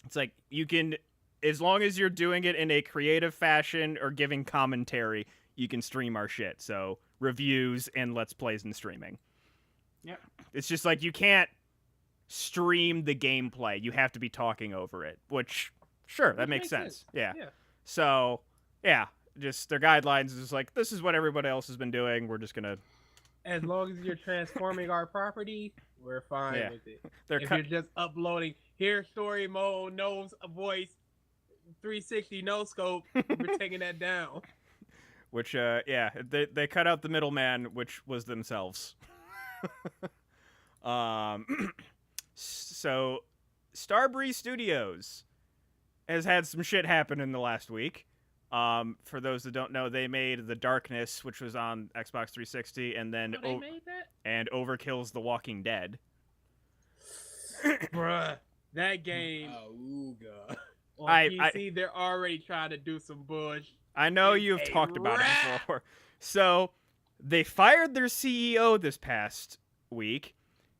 It's like you can, as long as you're doing it in a creative fashion or giving commentary, you can stream our shit. So reviews and let's plays and streaming. Yep. It's just like you can't stream the gameplay. You have to be talking over it, which, sure, that Which makes makes sense. sense. Yeah. Yeah. So, yeah, just their guidelines is like, this is what everybody else has been doing. We're just going to, As long as you're transforming our property, we're fine Yeah. with it. they're If cut. you're just uploading here story mode, no voice, 360 no scope, we're taking that down. Which, yeah, they cut out the middleman, which was themselves. So, Starbreeze Studios has had some shit happen in the last week. For those that don't know, they made The Darkness, which was on Xbox 360, and then Oh, they made that? and Overkill's The Walking Dead. Bruh, that game Ooga. on I- PC, they're already trying to do some bush. I know It's you've a talked about it wrap. before. So, they fired their CEO this past week,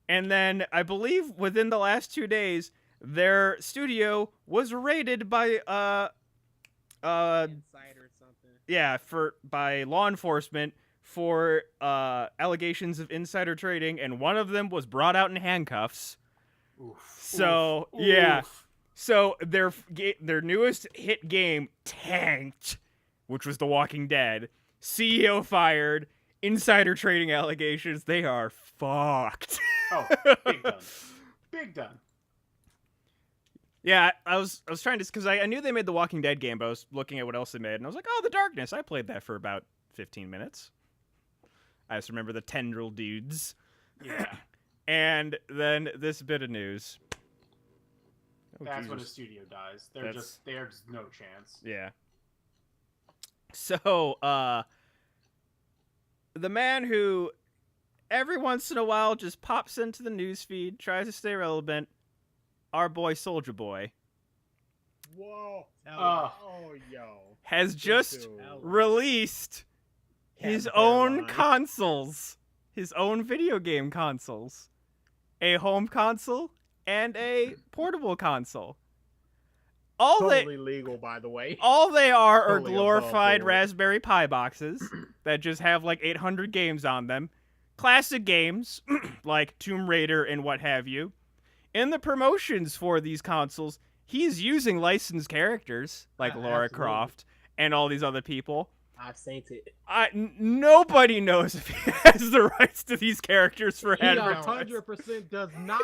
and then I believe within the last 2 days, their studio was raided by Insider or something. yeah, by law enforcement for allegations of insider trading, and one of them was brought out in handcuffs. Oof. So, Oof. yeah. Oof. So their newest hit game tanked, which was The Walking Dead. CEO fired, insider trading allegations. They are fucked. Oh, big done. Big done. Yeah, I was trying to, because I knew they made the Walking Dead game, but I was looking at what else they made, and I was like, oh, The Darkness. I played that for about 15 minutes. I just remember the tendril dudes. Yeah. And then this bit of news. Oh, That's when a Jesus. studio dies. That's- There's no chance. Yeah. So, the man who every once in a while just pops into the newsfeed, tries to stay relevant, our boy Soldier Boy, Whoa. Oh. Oh, yo. has just Dude. released his Cat own Caroline. consoles, his own video game consoles, a home console and a portable console. Totally legal, by the way. All they are Totally above glorified board. Raspberry Pi boxes that just have like 800 games on them. Classic games like Tomb Raider and what have you. In the promotions for these consoles, he's using licensed characters like Lara Absolutely. Croft and all these other people. I've seen it. Nobody knows if he has the rights to these characters for He advertising. 100% does not.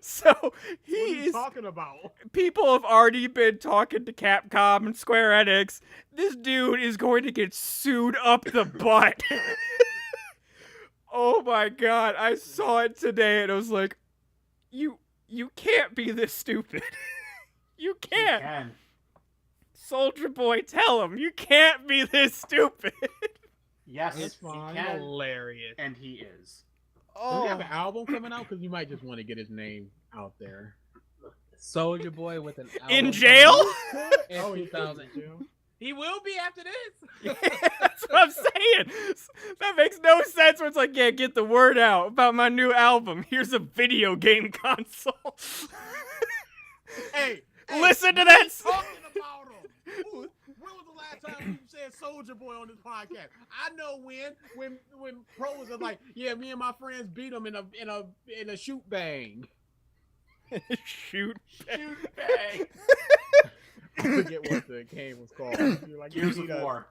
So What are he you is. talking about? People have already been talking to Capcom and Square Enix. This dude is going to get sued up the butt. Oh my god, I saw it today and I was like, you can't be this stupid. You You can't. can. Soldier Boy, tell him you can't be this stupid. Yes, It's he fine. can, Hilarious. and he is. Does he have Oh, an album coming out? Because you might just want to get his name out there. Soldier Boy with an album in jail? in Oh, he is 2000. in jail? He will be after this. Yeah, that's what I'm saying. That makes no sense. Where it's like, yeah, get the word out about my new album. Here's a video game console. Hey, Listen to that. talking about him. When was the last time you said Soldier Boy on this podcast? I know when pros are like, yeah, me and my friends beat him in a shoot bang. Shoot. Shoot bang. I forget what the game was called. You're like, Gears you of beat us, War.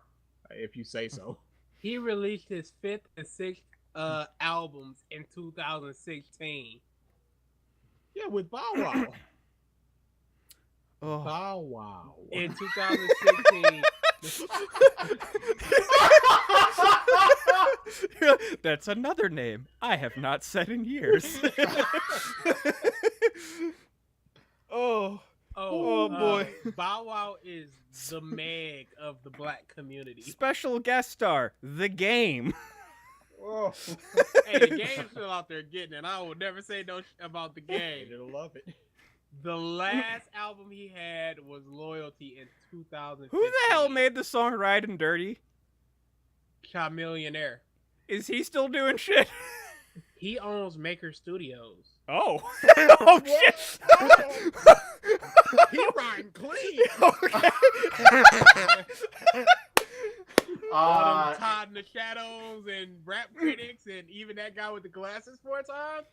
if you say so. He released his 5th and 6th albums in 2016. Yeah, with Bow Wow. Oh. Bow Wow. In 2016, That's another name I have not said in years. Oh. Oh, boy. Bow Wow is the Meg of the black community. Special guest star, The Game. Oh. Hey, the game's still out there getting it. I will never say no about the game. You'll love it. The last album he had was Loyalty in 2015. Who the hell made the song Riding Dirty? Chamillionaire. Is he still doing shit? He owns Maker Studios. Oh. Oh, shit. He riding clean. Okay. All them Todd in the Shadows and Rap Critics and even that guy with the glasses 4 times.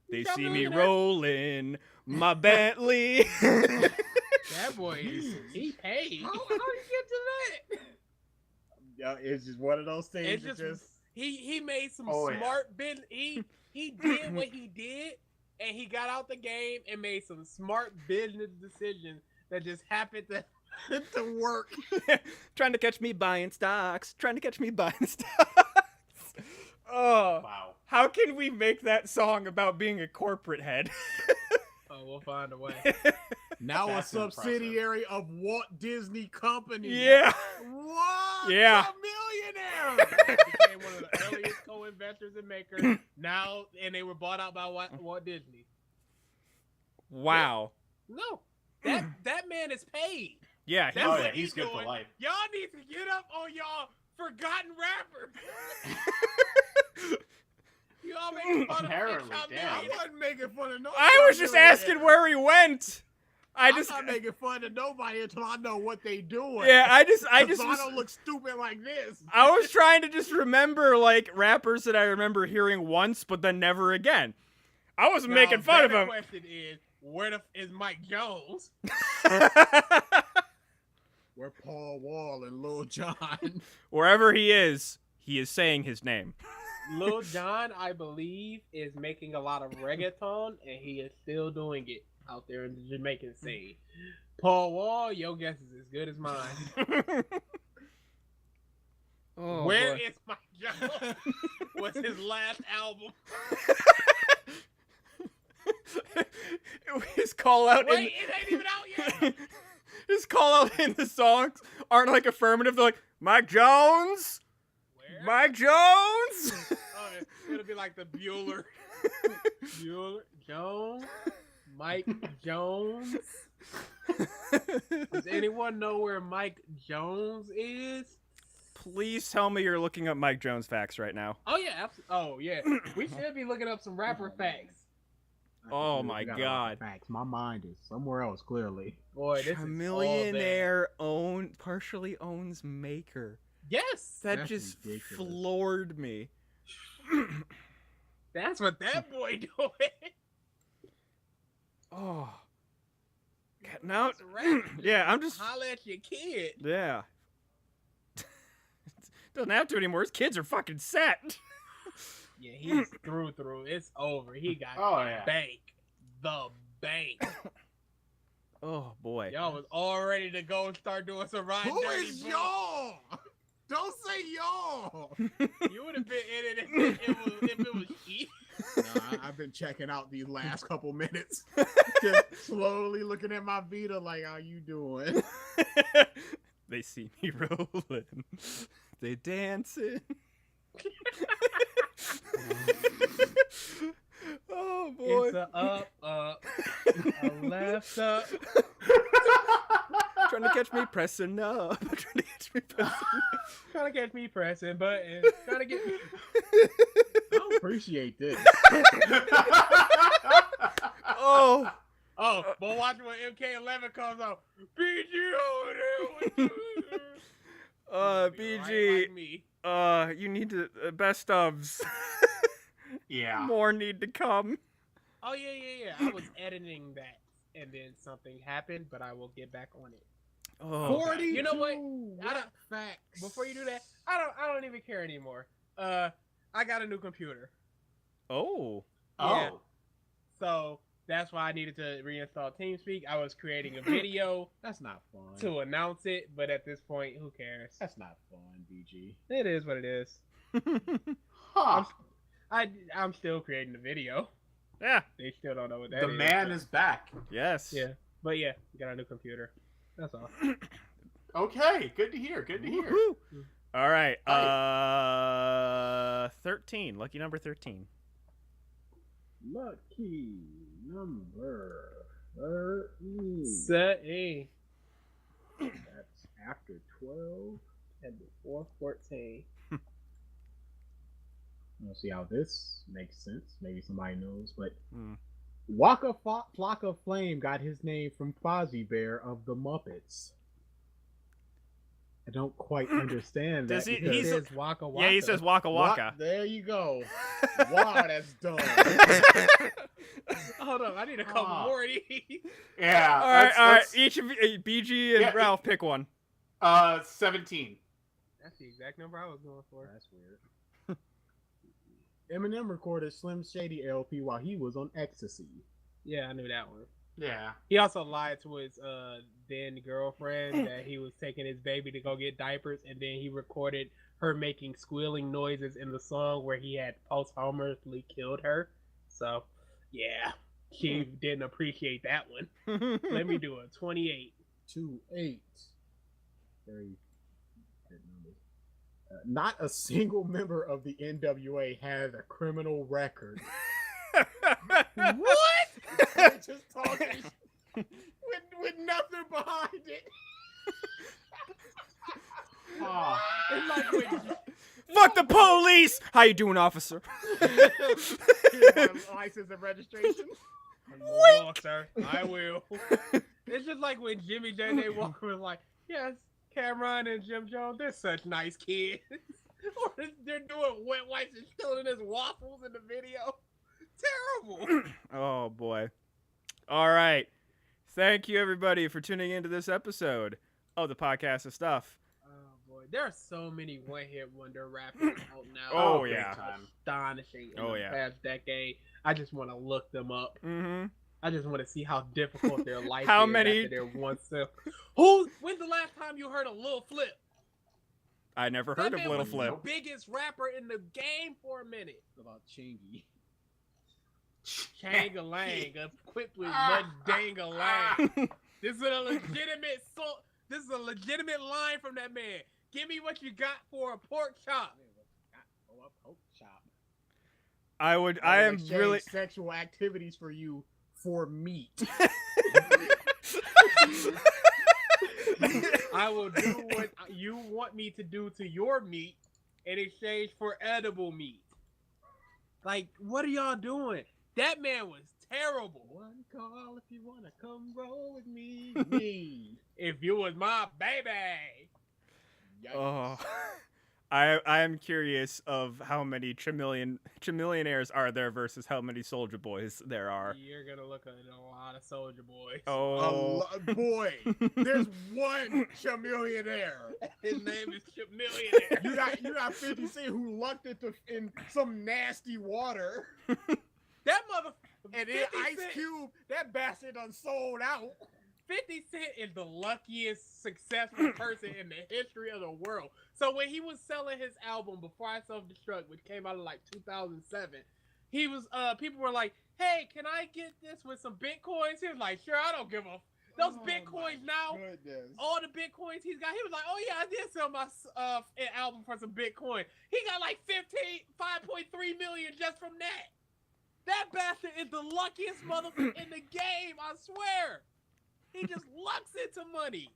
They see me rolling my Bentley. That boy he paid. How you get to that? Yeah, it's just one of those things. It's that just he made some yeah. smart business. He did what he did, and he got out the game and made some smart business decisions that just happened to work. Trying to catch me buying stocks. Trying to catch me buying stocks. Oh. Wow. How can we make that song about being a corporate head? Oh, we'll find a way. now That's a subsidiary of Walt Disney Company. Yeah. What? Yeah. A millionaire. Became one of the earliest co-investors in Maker. Now, and they were bought out by Walt Disney. Wow. No, that man is paid. Yeah. That's Oh, what yeah, he's good for doing. life. Y'all need to get up on y'all forgotten rappers. Y'all making fun Apparently, of damn. I wasn't making fun of nobody. I was just asking where he went. I'm not making fun of nobody until I know what they doing. Yeah, I just So I was, don't look stupid like this. I was trying to just remember like rappers that I remember hearing once, but then never again. I wasn't making fun of The him. question is, where is Mike Jones? We're Paul Wall and Lil Jon. Wherever he is saying his name. Lil Jon, I believe, is making a lot of reggaeton, and he is still doing it out there in the Jamaican scene. Paul Wall, your guess is as good as mine. Oh, Where boy. is Mike Jones? What's his last album? His call out Wait, it ain't even out yet. his call out in the songs aren't like affirmative. They're like Mike Jones, Where? Mike Jones. Oh, it'll be like the Bueller. Bueller Jones. Mike Jones. Does anyone know where Mike Jones is? Please tell me you're looking up Mike Jones facts right now. Oh yeah, oh yeah. We should be looking up some rapper facts. Oh my God. Facts. My mind is somewhere else, clearly. Boy, this A is millionaire partially owns Maker. Yes, That That's just ridiculous. floored me. that's what that boy doing. Oh. God, now, That's right. yeah, I'm just, Holla at your kid. yeah. Doesn't have to anymore. His kids are fucking set. Yeah, he's through. It's over. He got Oh, the yeah. bank. The bank. Oh boy. Y'all was all ready to go and start doing some riding Who dirty. is bro. y'all? Don't say y'all. You would have been in it if it was he. Nah, I've been checking out these last couple minutes. Just slowly looking at my Vita like, how you doing? They see me rolling. They dancing. Oh boy. It's a up, a left up. Trying to catch me pressing up. Trying to catch me pressing up. Trying to catch me pressing buttons. Trying to get me. I don't appreciate this. Oh. Oh, but watch when MK11 comes out. BG over there. BG. Right like me. You need to best ofs. Yeah. More need to come. Oh yeah. I was editing that, and then something happened, but I will get back on it. Oh. 42 You know what? rap facts. Before you do that, I don't even care anymore. I got a new computer. Oh. Oh. Yeah. So That's why I needed to reinstall TeamSpeak. I was creating a video That's not fun. to announce it, but at this point, who cares? That's not fun, BG. It is what it is. Huh. I'm still creating the video. Yeah. They still don't know what that The is. man is back. Yes. Yeah, but yeah, we got a new computer. That's all. Okay, good to hear. Good to hear. Woohoo. All right. 13. Lucky number 13. Lucky number 13. Say, That's after 12 and before 14. We'll see how this makes sense. Maybe somebody knows, but Hmm. Waka Flocka Flame got his name from Fozzie Bear of the Muppets. I don't quite understand that. Does he- because- he's- says Waka Waka. Yeah, he says Waka Waka. There you go. Wow, that's dumb. Hold on, I need a couple Ah. more of these. Yeah. All right, all right. let's- Each of you, BG and Yeah, Ralph, pick one. 17. That's the exact number I was going for. That's weird. Eminem recorded Slim Shady LP while he was on ecstasy. Yeah, I knew that one. Yeah. He also lied to his then girlfriend that he was taking his baby to go get diapers, and then he recorded her making squealing noises in the song where he had posthumously killed her. So, yeah, she didn't appreciate that one. Let me do a 28. 2-8. Very good number. Not a single member of the NWA has a criminal record. What? We're just talking with nothing behind it. Oh. It's like when Fuck the police! How you doing, officer? License and registration. Well, sir, I will. It's just like when Jimmy J. Walker was like, yes, Cameron and Jim Jones, they're such nice kids. Or they're doing wet wipes and stealing his waffles in the video. Terrible. Oh boy. All right. Thank you everybody for tuning into this episode of the Podcast of Stuff. Oh boy, there are so many one-hit wonder rappers out now. Oh, big yeah. time. Astonishing in Oh, the yeah. past decade. I just want to look them up. Mm-hmm. I just want to see how difficult their life How is many- after their one self. When's the last time you heard of Lil Flip? I never That heard of man Little was Flip. the biggest rapper in the game for a minute. About Chingy. Chang-a-lang, equipped with much dang-a-lang. This is a legitimate This is a legitimate line from that man. Give me what you got for a pork chop. Oh, a pork chop. I am exchange really sexual activities for you for meat. I will do what you want me to do to your meat in exchange for edible meat. Like, what are y'all doing? That man was terrible. One call if you wanna come roll with me. Me. If you was my baby. Yikes. Oh, I am curious of how many Chamillionaires are there versus how many Soldier Boys there are. You're gonna look at a lot of soldier boys. Oh, Boy, there's one chameleonaire. His name is Chamillionaire. You got 50 Cent who lucked in some nasty water. That mother. And then 50 Ice Cent- Cube, that bastard done sold out. 50 Cent is the luckiest successful person in the history of the world. So when he was selling his album Before I Self-Destruct, which came out in like 2007, he was people were like, "Hey, can I get this with some Bitcoins?" He was like, "Sure, I don't give a those Bitcoins now." Goodness. All the Bitcoins he's got, he was like, "Oh yeah, I did sell my album for some Bitcoin." He got like 5.3 million just from that. That bastard is the luckiest motherfucker in the game, I swear. He just lucks into money.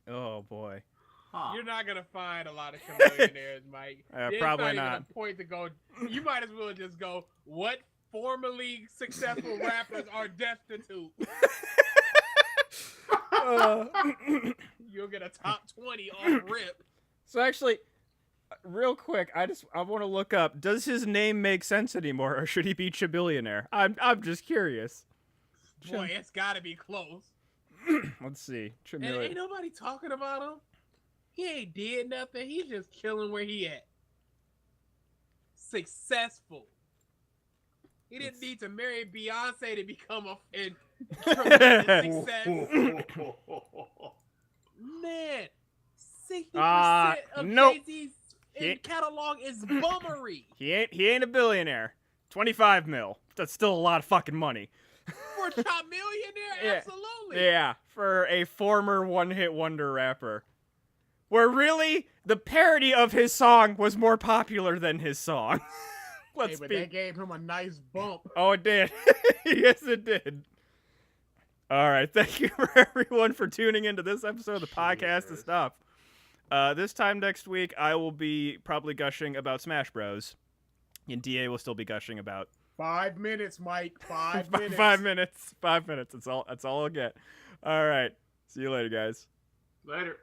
oh boy. Huh. You're not gonna find a lot of chameleonaires, Mike. There's Probably even not. a point to go. You might as well just go. What formerly successful rappers are destitute? You'll get a top 20 off rip. So actually, real quick, I want to look up. Does his name make sense anymore, or should he be Chibillionaire? I'm just curious. Boy, it's gotta be close. Let's see. And ain't Chameleon. nobody talking about him. He ain't did nothing. He's just chilling where he at. Successful. He didn't need to marry Beyonce to become a tremendous success. Man, 60% of nope. Jay-Z's He- catalog is bummery. He ain't a billionaire. 25 mil. That's still a lot of fucking money. For a top millionaire, Yeah. absolutely. Yeah, for a former one-hit wonder rapper. Where really, the parody of his song was more popular than his song. Hey, but that gave him a nice bump. Oh, it did. Yes, it did. All right. Thank you for everyone for tuning into this episode of the podcast and stuff. This time next week, I will be probably gushing about Smash Bros. And DA will still be gushing about 5 minutes, Mike. 5 minutes. 5 minutes. 5 minutes. That's all I'll get. All right. See you later, guys. Later.